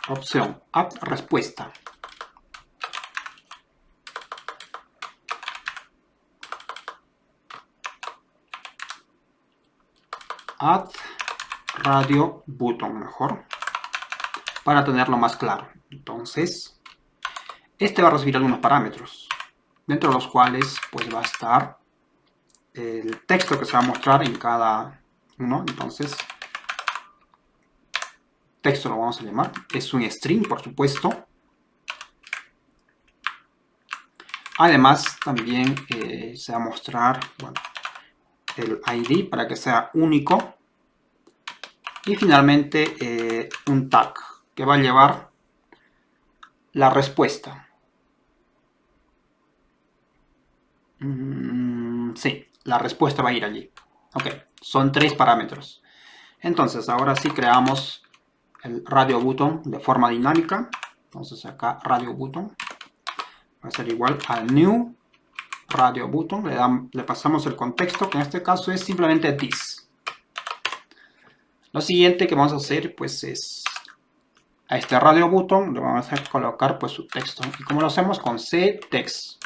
opción, add respuesta. Add radio button mejor, para tenerlo más claro. Entonces, este va a recibir algunos parámetros, dentro de los cuales pues va a estar el texto que se va a mostrar en cada uno. Entonces, texto lo vamos a llamar, es un string por supuesto. Además también se va a mostrar, bueno, el ID para que sea único. Y finalmente un tag que va a llevar la respuesta. Sí, la respuesta va a ir allí. Ok, son 3 parámetros. Entonces, ahora sí creamos el radio button de forma dinámica. Entonces acá radio button va a ser igual a new radio button. Le pasamos el contexto, que en este caso es simplemente this. Lo siguiente que vamos a hacer pues es a este radio button le vamos a colocar pues su texto. Y como lo hacemos con ctext.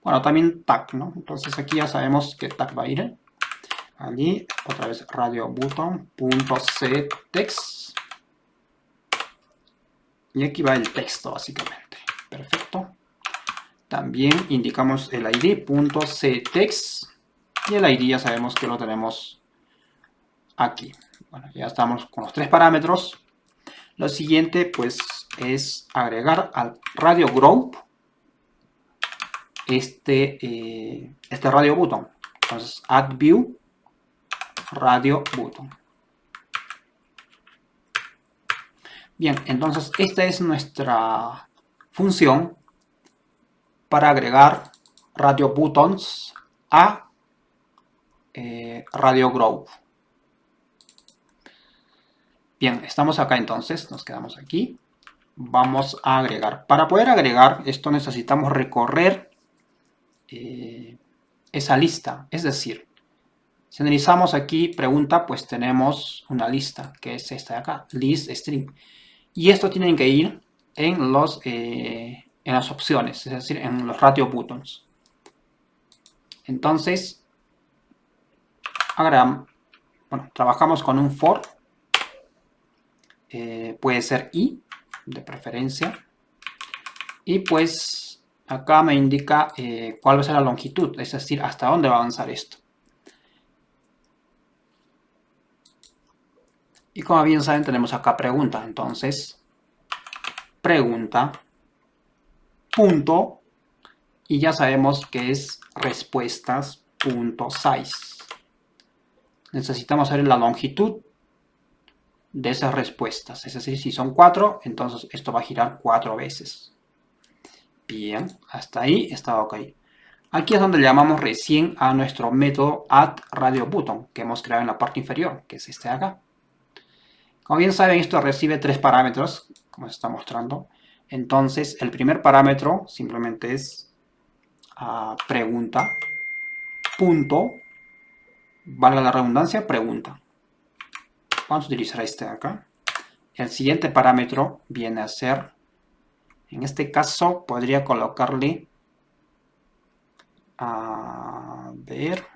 Bueno, también tag, ¿no? Entonces aquí ya sabemos que tag va a ir allí. Otra vez radio button.ctext. Y aquí va el texto básicamente. Perfecto. También indicamos el id.ctext. Y el id ya sabemos que lo tenemos aquí. Bueno, ya estamos con los 3 parámetros. Lo siguiente pues es agregar al radio group este radio button. Entonces add view radio button. Bien, entonces esta es nuestra función para agregar radio buttons a radio group. Bien, estamos acá entonces, nos quedamos aquí. Vamos a agregar. Para poder agregar esto necesitamos recorrer esa lista. Es decir, si analizamos aquí pregunta, pues tenemos una lista que es esta de acá, list string. Y esto tienen que ir en las opciones, es decir, en los radio buttons. Entonces, agregamos, bueno, trabajamos con un for. Puede ser i, de preferencia. Y pues acá me indica cuál va a ser la longitud, es decir, hasta dónde va a avanzar esto. Y como bien saben, tenemos acá pregunta. Entonces, pregunta, punto, y ya sabemos que es respuestas.size. Necesitamos saber la longitud de esas respuestas. Es decir, si son 4, entonces esto va a girar 4 veces. Bien, hasta ahí está ok. Aquí es donde llamamos recién a nuestro método addRadioButton que hemos creado en la parte inferior, que es este de acá. Como bien saben, esto recibe 3 parámetros, como se está mostrando. Entonces, el primer parámetro simplemente es pregunta, punto, valga la redundancia, pregunta. Vamos a utilizar este de acá. El siguiente parámetro viene a ser, en este caso, podría colocarle, a ver,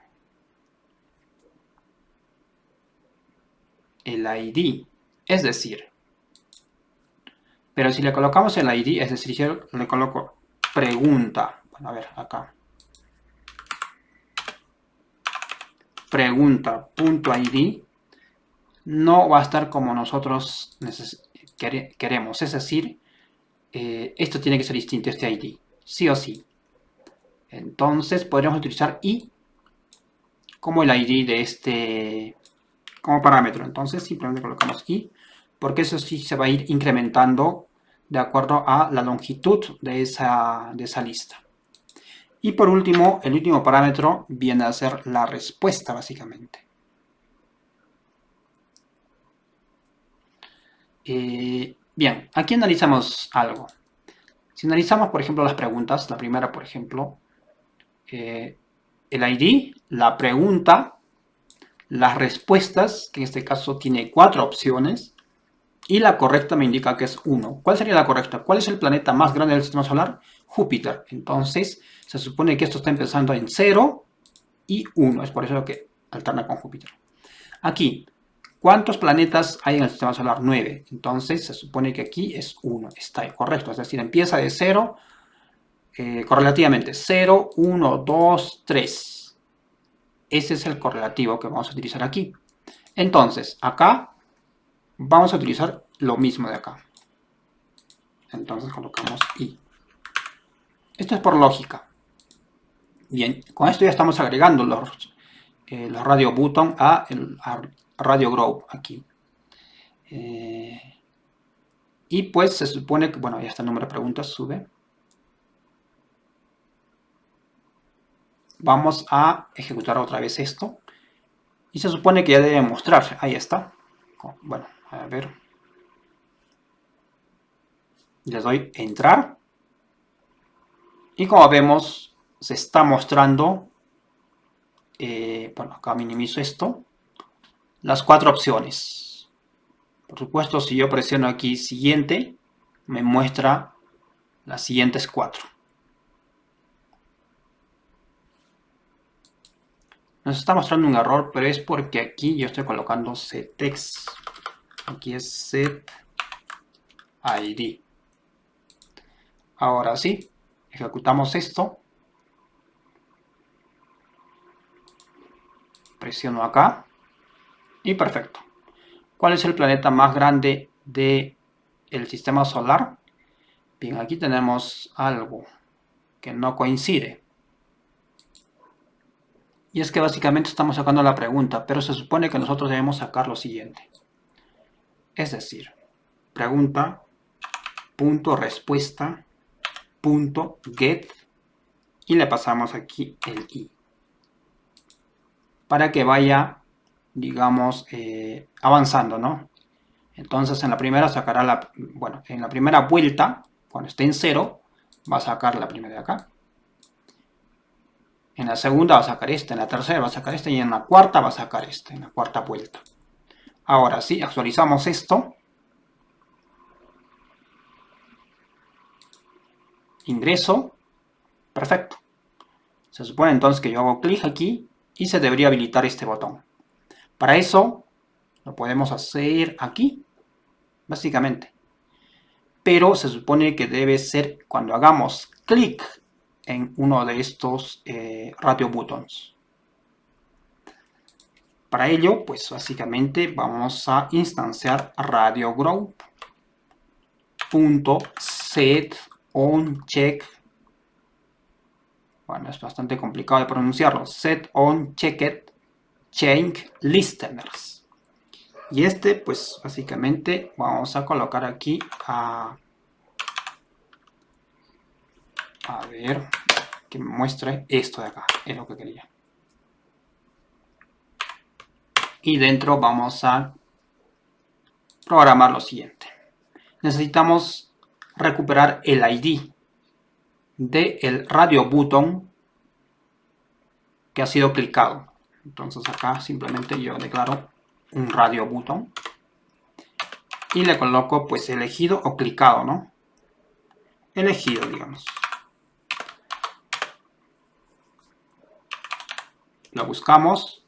el ID. Es decir, pero si le colocamos el ID, es decir, si yo le coloco pregunta, bueno, a ver, acá, pregunta.id, no va a estar como nosotros queremos, es decir, esto tiene que ser distinto, este ID, sí o sí. Entonces podríamos utilizar I como el ID de este, como parámetro. Entonces simplemente colocamos I, porque eso sí se va a ir incrementando de acuerdo a la longitud de esa lista. Y por último, el último parámetro viene a ser la respuesta, básicamente. Bien, aquí analizamos algo. Si analizamos, por ejemplo, las preguntas, la primera, por ejemplo, el ID, la pregunta, las respuestas, que en este caso tiene 4 opciones, y la correcta me indica que es 1. ¿Cuál sería la correcta? ¿Cuál es el planeta más grande del sistema solar? Júpiter. Entonces, se supone que esto está empezando en 0 y 1. Es por eso que alterna con Júpiter. Aquí, ¿cuántos planetas hay en el sistema solar? 9. Entonces, se supone que aquí es 1. Está correcto. Es decir, empieza de 0, correlativamente. 0, 1, 2, 3. Ese es el correlativo que vamos a utilizar aquí. Entonces, acá vamos a utilizar lo mismo de acá. Entonces colocamos I. Esto es por lógica. Bien, con esto ya estamos agregando los radio button a radio grow aquí. Y pues se supone que, bueno, ya está el número de preguntas, sube. Vamos a ejecutar otra vez esto. Y se supone que ya debe mostrar. Ahí está. Bueno, a ver. Le doy entrar. Y como vemos, se está mostrando. Bueno, acá minimizo esto. Las 4 opciones. Por supuesto, si yo presiono aquí siguiente, me muestra las siguientes 4. Nos está mostrando un error, pero es porque aquí yo estoy colocando setEx. Aquí es set ID. Ahora sí, ejecutamos esto. Presiono acá. Y perfecto. ¿Cuál es el planeta más grande del sistema solar? Bien, aquí tenemos algo que no coincide. Y es que básicamente estamos sacando la pregunta, pero se supone que nosotros debemos sacar lo siguiente. Es decir, pregunta, punto respuesta, punto get, y le pasamos aquí el i. Para que vaya, digamos, avanzando, ¿no? Entonces en la primera sacará bueno, en la primera vuelta, cuando esté en 0, va a sacar la primera de acá. En la segunda va a sacar esta, en la tercera va a sacar esta y en la cuarta va a sacar esta, en la cuarta vuelta. Ahora sí, actualizamos esto. Ingreso. Perfecto. Se supone entonces que yo hago clic aquí y se debería habilitar este botón. Para eso lo podemos hacer aquí, básicamente. Pero se supone que debe ser cuando hagamos clic en uno de estos radio buttons. Para ello, pues básicamente vamos a instanciar radio grow.setOnCheck. Bueno, es bastante complicado de pronunciarlo. setOnChecked change listeners. Y este, pues básicamente vamos a colocar aquí a ver, que me muestre esto de acá, es lo que quería. Y dentro vamos a programar lo siguiente. Necesitamos recuperar el ID del radio button que ha sido clicado. Entonces acá simplemente yo declaro un radio button y le coloco pues elegido o clicado, ¿no? Elegido, digamos. Lo buscamos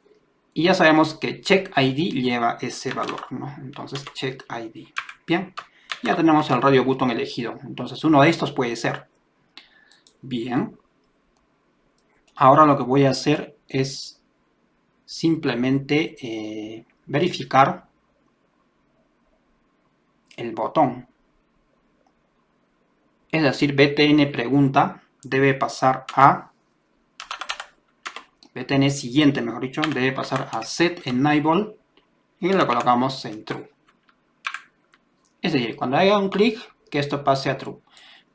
y ya sabemos que check ID lleva ese valor, ¿no? Entonces check ID. Bien, ya tenemos el radio button elegido. Entonces uno de estos puede ser. Bien. Ahora lo que voy a hacer es simplemente verificar el botón. Es decir, btn pregunta debe pasar a btn siguiente, mejor dicho, debe pasar a set enable y lo colocamos en true. Es decir, cuando haya un clic, que esto pase a true.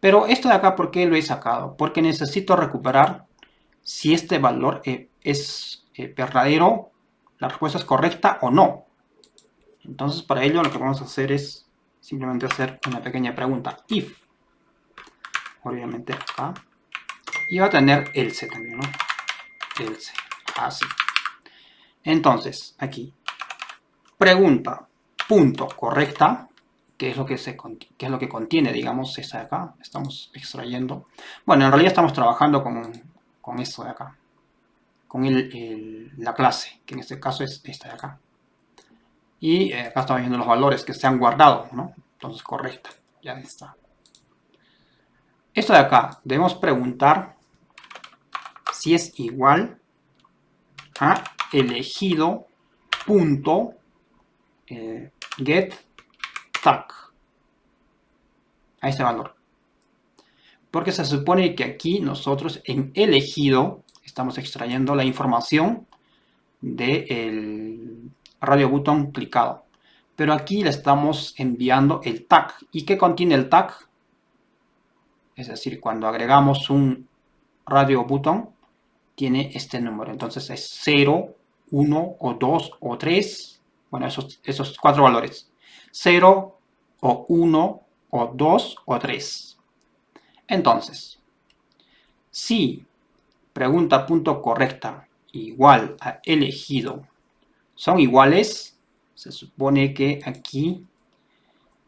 Pero esto de acá, ¿por qué lo he sacado? Porque necesito recuperar si este valor es verdadero, la respuesta es correcta o no. Entonces, para ello lo que vamos a hacer es simplemente hacer una pequeña pregunta. If, obviamente acá, y va a tener else también, ¿no? Else, así. Entonces, aquí, pregunta, punto, correcta, que es lo que contiene, digamos, esta de acá. Estamos extrayendo. Bueno, en realidad estamos trabajando con esto de acá. Con la clase, que en este caso es esta de acá. Y acá estamos viendo los valores que se han guardado, ¿no? Entonces, correcta, ya está. Esto de acá, debemos preguntar si es igual a elegido punto get tag a este valor. Porque se supone que aquí nosotros en elegido estamos extrayendo la información del radio button clicado. Pero aquí le estamos enviando el tag. ¿Y qué contiene el tag? Es decir, cuando agregamos un radio button, tiene este número. Entonces es 0, 1 o 2 o 3. Bueno, esos 4 valores. 0 o 1 o 2 o 3. Entonces, si pregunta punto correcta igual a elegido son iguales, se supone que aquí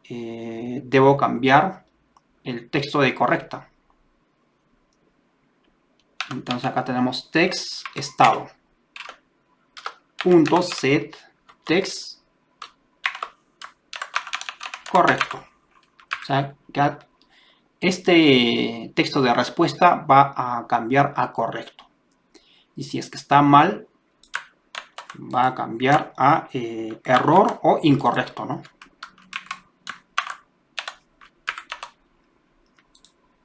debo cambiar el texto de correcta. Entonces acá tenemos text estado punto set text correcto. O sea, que este texto de respuesta va a cambiar a correcto. Y si es que está mal, va a cambiar a error o incorrecto, ¿no?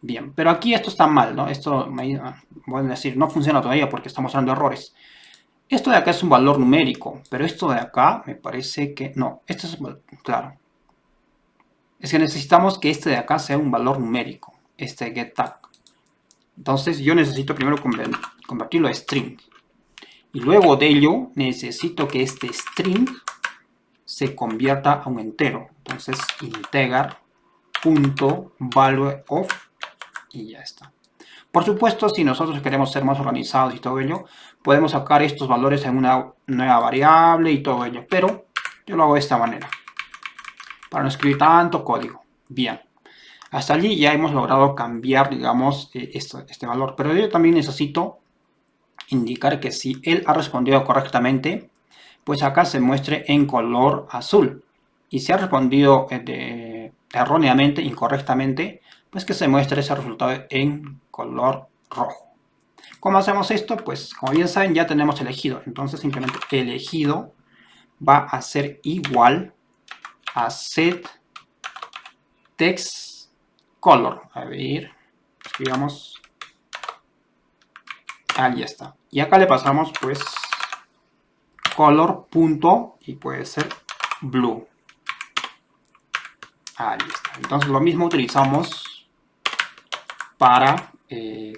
Bien, pero aquí esto está mal, ¿no? Esto, voy a decir, no funciona todavía porque está mostrando errores. Esto de acá es un valor numérico, pero esto de acá me parece que... No, esto es... Claro. Es que necesitamos que este de acá sea un valor numérico, este getTag. Entonces yo necesito primero convertirlo a string. Y luego de ello necesito que este string se convierta a un entero. Entonces integer.value of y ya está. Por supuesto, si nosotros queremos ser más organizados y todo ello, podemos sacar estos valores en una nueva variable y todo ello. Pero yo lo hago de esta manera, para no escribir tanto código. Bien, hasta allí ya hemos logrado cambiar, digamos, este valor. Pero yo también necesito indicar que si él ha respondido correctamente, pues acá se muestre en color azul. Y si ha respondido erróneamente, incorrectamente, pues que se muestre ese resultado en color rojo. ¿Cómo hacemos esto? Pues como bien saben ya tenemos elegido. Entonces simplemente elegido va a ser igual a set text color. A ver, escribamos. Ahí está. Y acá le pasamos pues color punto y puede ser blue. Ahí está. Entonces lo mismo utilizamos para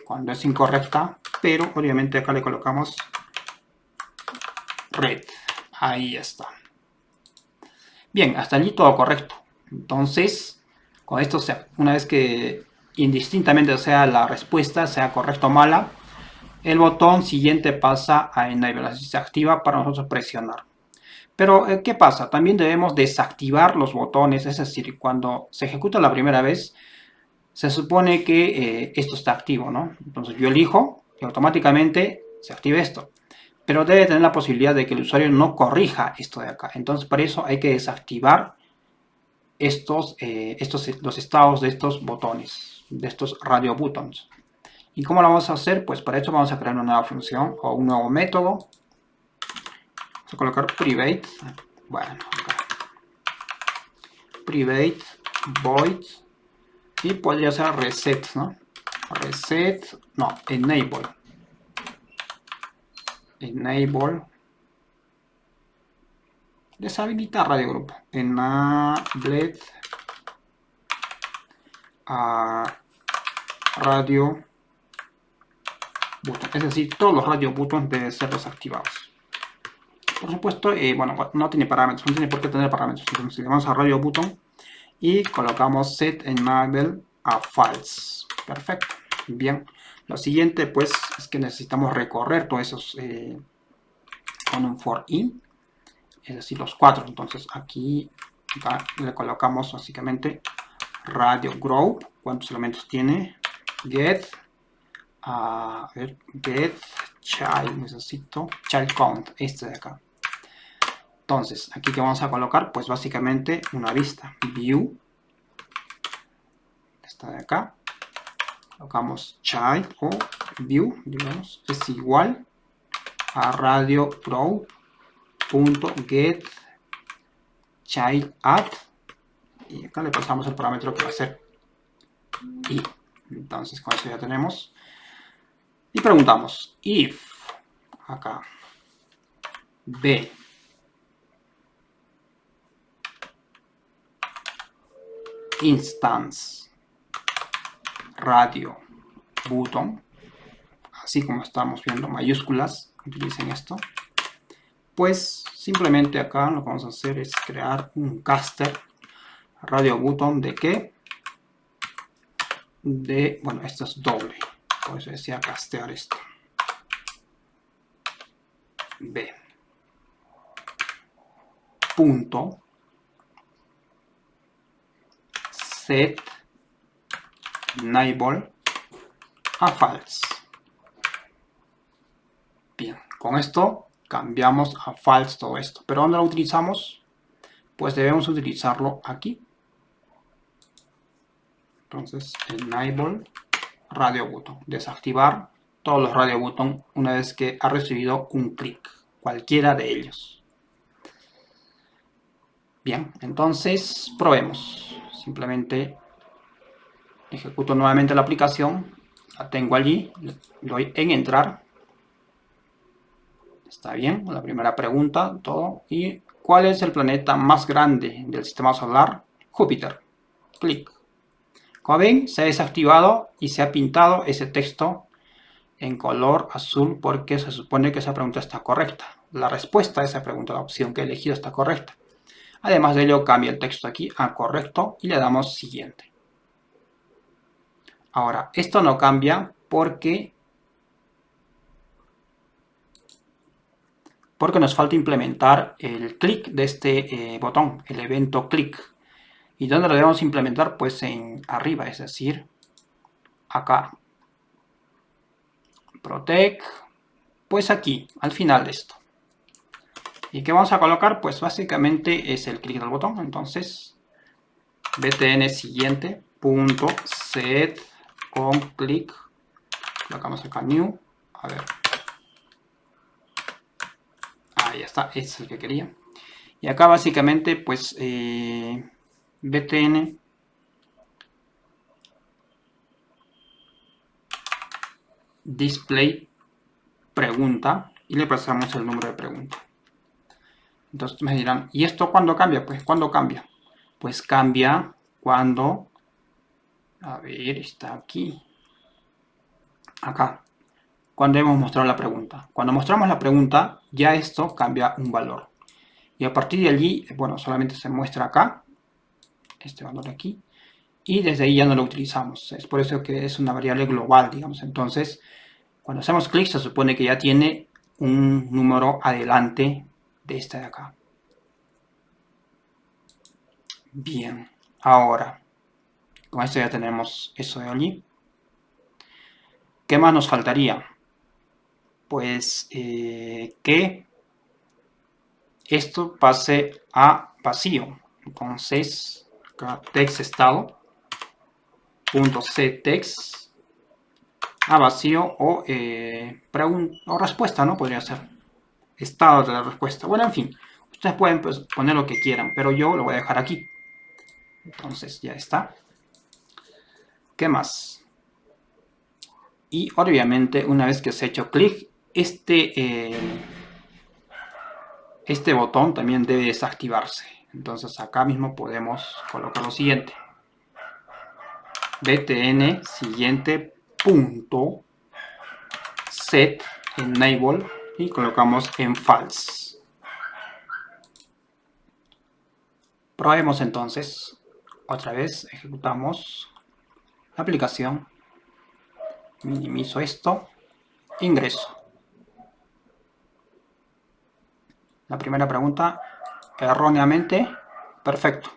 cuando es incorrecta, pero obviamente acá le colocamos red. Ahí está. Bien, hasta allí todo correcto. Entonces, con esto, una vez que indistintamente sea la respuesta, sea correcta o mala, el botón siguiente pasa a enable, así se activa para nosotros presionar. Pero, ¿qué pasa? También debemos desactivar los botones, es decir, cuando se ejecuta la primera vez, se supone que esto está activo, ¿no? Entonces yo elijo y automáticamente se active esto. Pero debe tener la posibilidad de que el usuario no corrija esto de acá. Entonces para eso hay que desactivar los estados de estos botones, de estos radio buttons. ¿Y cómo lo vamos a hacer? Pues para eso vamos a crear una nueva función o un nuevo método. Vamos a colocar private. Bueno, acá. Private void Y podría ser reset, ¿no? Reset, no, enable. Enable. Deshabilitar radio grupo. Enable a radio button. Es decir, todos los radio buttons deben ser desactivados. Por supuesto, bueno, no tiene parámetros, no tiene por qué tener parámetros. Entonces, le vamos a radio button y colocamos set enable a false. Perfecto. Bien. Lo siguiente, pues, es que necesitamos recorrer todos esos con un for in, es decir, los 4. Entonces, aquí, acá le colocamos básicamente radio group. ¿Cuántos elementos tiene? Get. A ver, get child. Necesito child count. Este de acá. Entonces, aquí que vamos a colocar, pues básicamente una vista. View. Esta de acá. Colocamos child o view, digamos, es igual a radio grow.get child add. Y acá le pasamos el parámetro que va a ser i. Entonces, con eso ya tenemos. Y preguntamos if, acá, b instance radio button, así como estamos viendo, mayúsculas, utilicen esto, pues simplemente acá lo que vamos a hacer es crear un caster radio button de qué, de, bueno, esto es doble, por eso decía castear esto, b punto set enable a false. Bien, con esto cambiamos a false todo esto. Pero ¿dónde lo utilizamos? Pues debemos utilizarlo aquí. Entonces, enable radio button. Desactivar todos los radio button una vez que ha recibido un clic. Cualquiera de ellos. Bien, entonces probemos. Simplemente ejecuto nuevamente la aplicación. La tengo allí. Le doy en entrar. Está bien, la primera pregunta, todo. ¿Y cuál es el planeta más grande del sistema solar? Júpiter. Clic. Como ven, se ha desactivado y se ha pintado ese texto en color azul porque se supone que esa pregunta está correcta. La respuesta a esa pregunta, la opción que he elegido está correcta. Además de ello, cambia el texto aquí a correcto y le damos siguiente. Ahora, esto no cambia porque nos falta implementar el clic de este botón, el evento clic. ¿Y dónde lo debemos implementar? Pues en arriba, es decir, acá. Protect, pues aquí, al final de esto. ¿Y qué vamos a colocar? Pues básicamente es el clic del botón. Entonces, btn siguiente, punto set con clic. Colocamos acá new. A ver. Ahí está, este es el que quería. Y acá básicamente, pues, btn display pregunta y le pasamos el número de pregunta. Entonces me dirán, ¿y esto cuándo cambia? Pues, ¿cuándo cambia? Pues cambia cuando, a ver, está aquí, acá, cuando hemos mostrado la pregunta. Cuando mostramos la pregunta, ya esto cambia un valor. Y a partir de allí, bueno, solamente se muestra acá, este valor de aquí, y desde ahí ya no lo utilizamos. Es por eso que es una variable global, digamos. Entonces, cuando hacemos clic, se supone que ya tiene un número adelante de este de acá. Bien, ahora, con esto ya tenemos eso de allí. ¿Qué más nos faltaría? Pues que esto pase a vacío. Entonces, acá text estado punto ctext a vacío o respuesta, ¿no? Podría ser estado de la respuesta. Bueno, en fin, ustedes pueden pues, poner lo que quieran, pero yo lo voy a dejar aquí. Entonces ya está. ¿Qué más? Y obviamente una vez que se ha hecho clic, este botón también debe desactivarse. Entonces acá mismo podemos colocar lo siguiente. btn siguiente punto set enable y colocamos en false. Probemos entonces. Otra vez ejecutamos la aplicación. Minimizo esto. Ingreso. La primera pregunta erróneamente. Perfecto.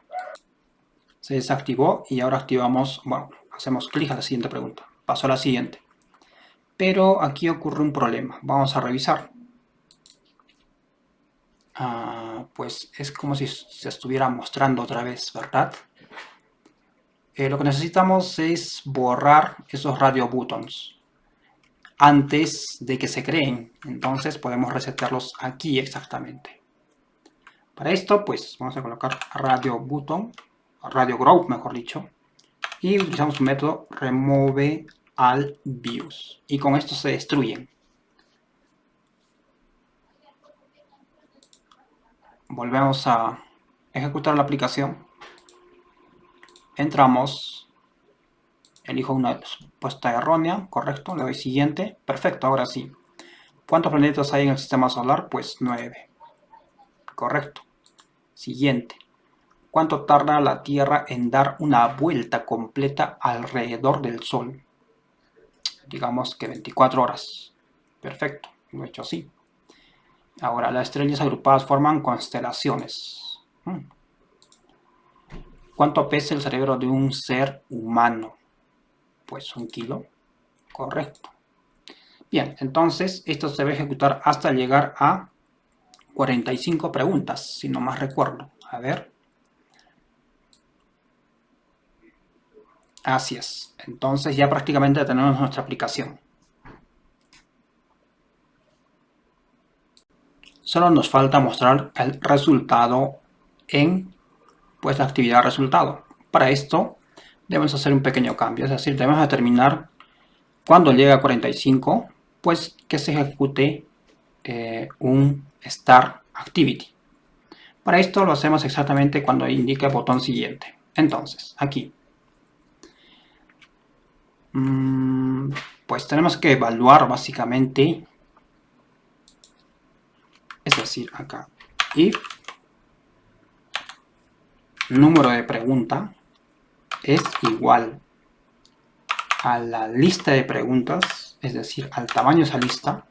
Se desactivó y ahora activamos, bueno, hacemos clic a la siguiente pregunta. Paso a la siguiente. Pero aquí ocurre un problema. Vamos a revisar. Pues es como si se estuviera mostrando otra vez, ¿verdad? Lo que necesitamos es borrar esos radio buttons antes de que se creen. Entonces podemos resetearlos aquí exactamente. Para esto, pues vamos a colocar radio button, radio group mejor dicho, y utilizamos un método remove all views. Y con esto se destruyen. Volvemos a ejecutar la aplicación. Entramos, elijo una respuesta errónea, correcto, le doy siguiente, perfecto, ahora sí. ¿Cuántos planetas hay en el sistema solar? Pues 9. Correcto. Siguiente. ¿Cuánto tarda la Tierra en dar una vuelta completa alrededor del Sol? Digamos que 24 horas. Perfecto, lo he hecho así. Ahora, las estrellas agrupadas forman constelaciones. ¿Cuánto pesa el cerebro de un ser humano? Pues 1 kilo. Correcto. Bien, entonces esto se va a ejecutar hasta llegar a 45 preguntas, si no más recuerdo. A ver. Así es. Entonces ya prácticamente tenemos nuestra aplicación. Solo nos falta mostrar el resultado en pues la actividad resultado. Para esto debemos hacer un pequeño cambio, es decir, debemos determinar cuando llegue a 45, pues que se ejecute un Start Activity. Para esto lo hacemos exactamente cuando indique el botón siguiente. Entonces, aquí. Pues tenemos que evaluar básicamente, es decir, acá, if número de pregunta es igual a la lista de preguntas, es decir, al tamaño de esa lista.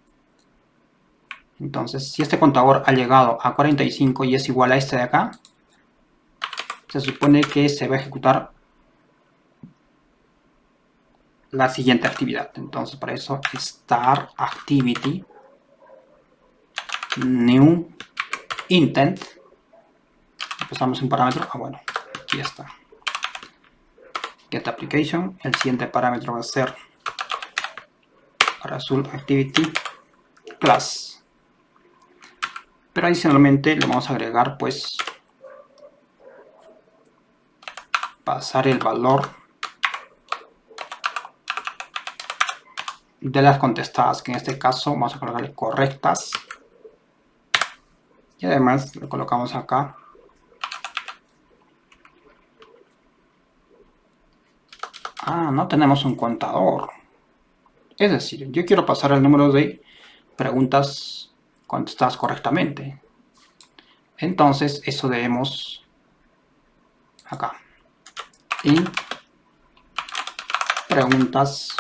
Entonces, si este contador ha llegado a 45 y es igual a este de acá, se supone que se va a ejecutar la siguiente actividad. Entonces, para eso, Start Activity, New Intent. Empezamos un parámetro. Bueno, aquí está. Get Application. El siguiente parámetro va a ser Result Activity Class. Pero adicionalmente le vamos a agregar, pues, pasar el valor de las contestadas, que en este caso vamos a colocarle correctas. Y además le colocamos acá no tenemos un contador. Es decir, yo quiero pasar el número de preguntas contestadas correctamente. Entonces, eso debemos acá. Y preguntas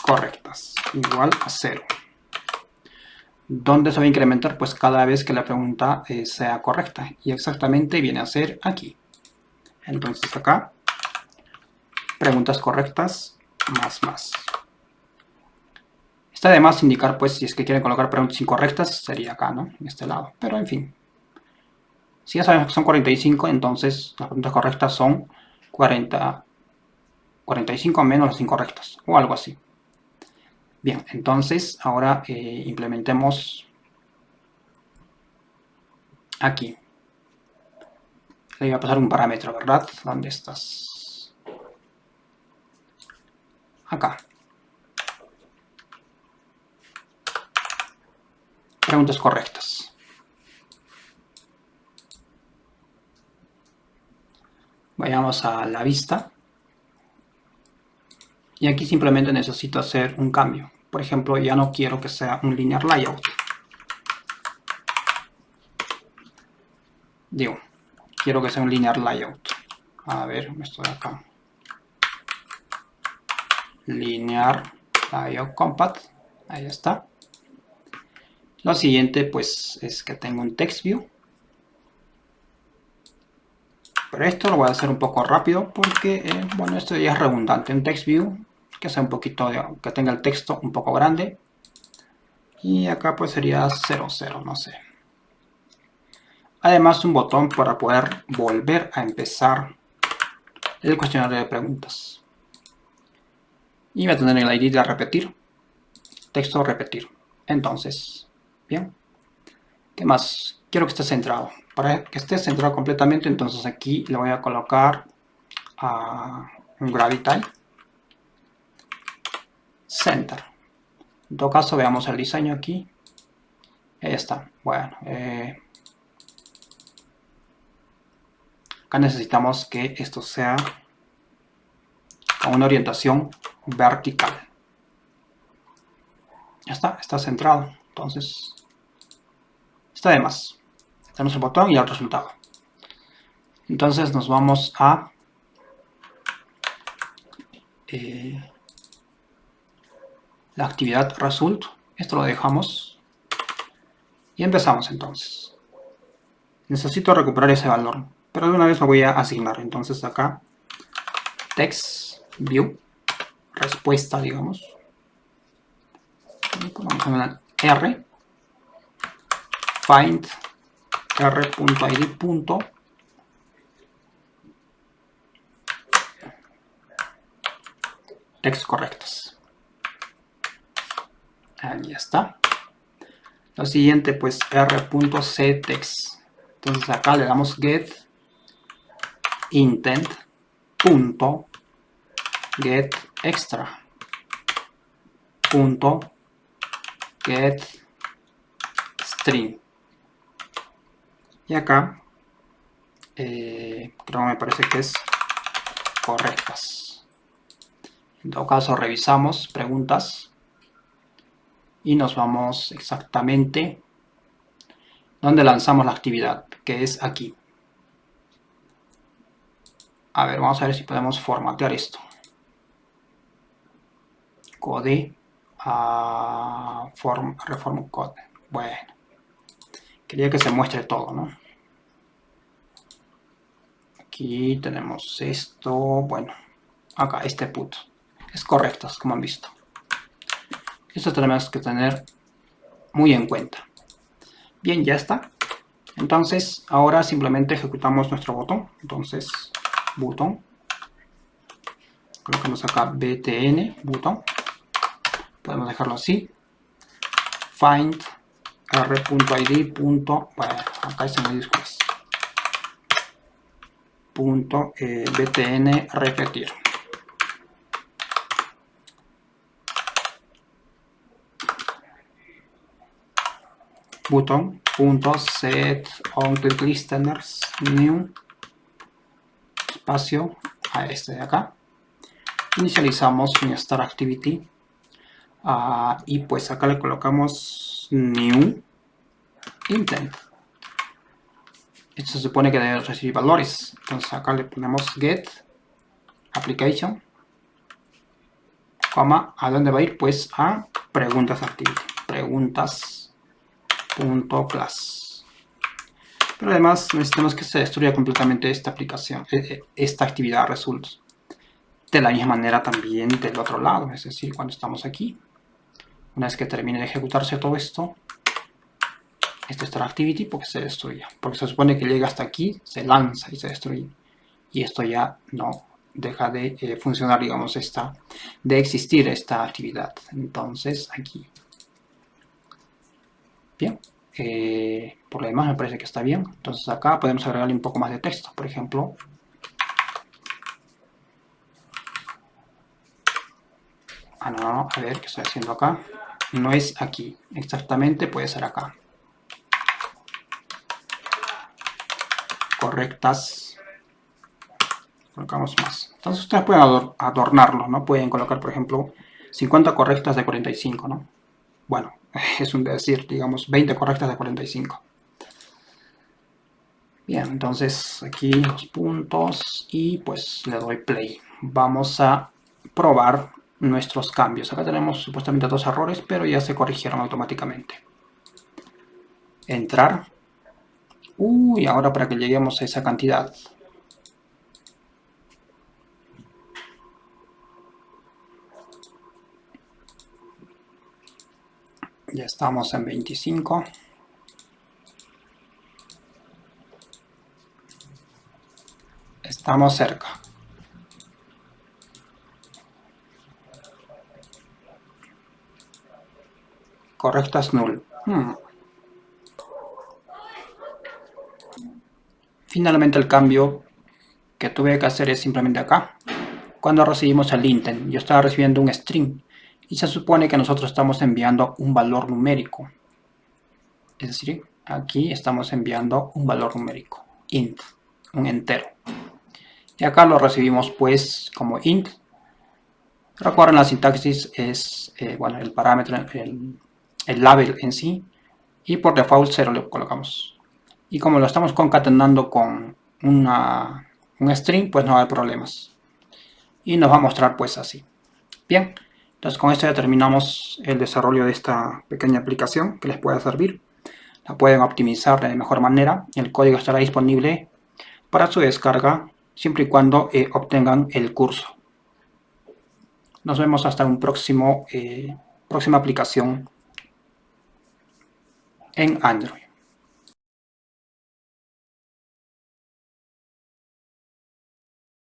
correctas igual a 0. ¿Dónde se va a incrementar? Pues cada vez que la pregunta sea correcta. Y exactamente viene a ser aquí. Entonces acá, preguntas correctas, más. Está de más indicar, pues, si es que quieren colocar preguntas incorrectas, sería acá, ¿no? En este lado. Pero, en fin. Si ya sabemos que son 45, entonces las preguntas correctas son 45 menos las incorrectas, o algo así. Bien, entonces ahora implementemos aquí. Le voy a pasar un parámetro, ¿verdad? ¿Dónde estás? Acá. Preguntas correctas. Vayamos a la vista. Y aquí simplemente necesito hacer un cambio. Por ejemplo, ya no quiero que sea un linear layout. Digo, quiero que sea un linear layout. A ver, esto de acá. Linear layout compact. Ahí está. Lo siguiente, pues, es que tengo un text view. Pero esto lo voy a hacer un poco rápido porque, bueno, esto ya es redundante. Un text view que sea un poquito, que tenga el texto un poco grande. Y acá pues sería 00, no sé. Además un botón para poder volver a empezar el cuestionario de preguntas. Y voy a tener el ID de repetir. Texto repetir. Entonces, bien. ¿Qué más? Quiero que esté centrado. Para que esté centrado completamente, entonces aquí le voy a colocar un Gravity Center. En todo caso, veamos el diseño aquí. Ahí está. Bueno, acá necesitamos que esto sea con una orientación vertical. Ya está centrado. Entonces, está de más. Tenemos el botón y el resultado. Entonces nos vamos a la actividad result. Esto lo dejamos. Y empezamos entonces. Necesito recuperar ese valor, pero de una vez lo voy a asignar. Entonces acá, text view, respuesta, digamos. Vamos a una R, find r.id. Text correctas. Ahí está. Lo siguiente, pues r.ctext. Entonces acá le damos get intent punto get extra punto get string. Y acá creo que me parece que es correctas. En todo caso revisamos preguntas y nos vamos exactamente donde lanzamos la actividad, que es aquí. A ver, vamos a ver si podemos formatear esto. Code reform code. Bueno, quería que se muestre todo, ¿no? Aquí tenemos esto. Bueno, acá este put es correcto, como han visto. Esto tenemos que tener muy en cuenta. Bien, ya está. Entonces, ahora simplemente ejecutamos nuestro botón. Entonces, botón. Colocamos acá btn, botón. Podemos dejarlo así. Find r.id. Bueno, acá es en mayúsculas. Punto btn repetir. Button punto set on click listeners new espacio a este de acá. Inicializamos un start activity y pues acá le colocamos new intent. Esto se supone que debe recibir valores, entonces acá le ponemos get application, coma, ¿a dónde va a ir? Pues a preguntas activity, preguntas.class. Pero además necesitamos que se destruya completamente esta aplicación, esta actividad results. De la misma manera también del otro lado, es decir, cuando estamos aquí, una vez que termine de ejecutarse todo esto, esto está la activity porque se destruye, porque se supone que llega hasta aquí, se lanza y se destruye, y esto ya no deja de funcionar, digamos, de existir esta actividad. Entonces aquí, bien, Por lo demás me parece que está bien. Entonces acá podemos agregarle un poco más de texto. Por ejemplo, no, a ver qué estoy haciendo acá. No es aquí, exactamente puede ser acá. Correctas. Colocamos más. Entonces ustedes pueden adornarlo, ¿no? Pueden colocar, por ejemplo, 50 correctas de 45, ¿no? Bueno, es un decir, digamos, 20 correctas de 45. Bien, entonces aquí los puntos y pues le doy play. Vamos a probar nuestros cambios. Acá tenemos supuestamente 2 errores, pero ya se corrigieron automáticamente. Entrar. Uy, ahora para que lleguemos a esa cantidad. Ya estamos en 25. Estamos cerca. Correctas null. Finalmente el cambio que tuve que hacer es simplemente acá. Cuando recibimos el intent, yo estaba recibiendo un string y se supone que nosotros estamos enviando un valor numérico. Es decir, aquí estamos enviando un valor numérico, int, un entero. Y acá lo recibimos pues como int. Recuerden, la sintaxis es bueno, el parámetro, el label en sí, y por default 0 le colocamos. Y como lo estamos concatenando con un string, pues no hay problemas. Y nos va a mostrar pues así. Bien, entonces con esto ya terminamos el desarrollo de esta pequeña aplicación que les pueda servir. La pueden optimizar de mejor manera. El código estará disponible para su descarga siempre y cuando obtengan el curso. Nos vemos hasta un próxima aplicación en Android.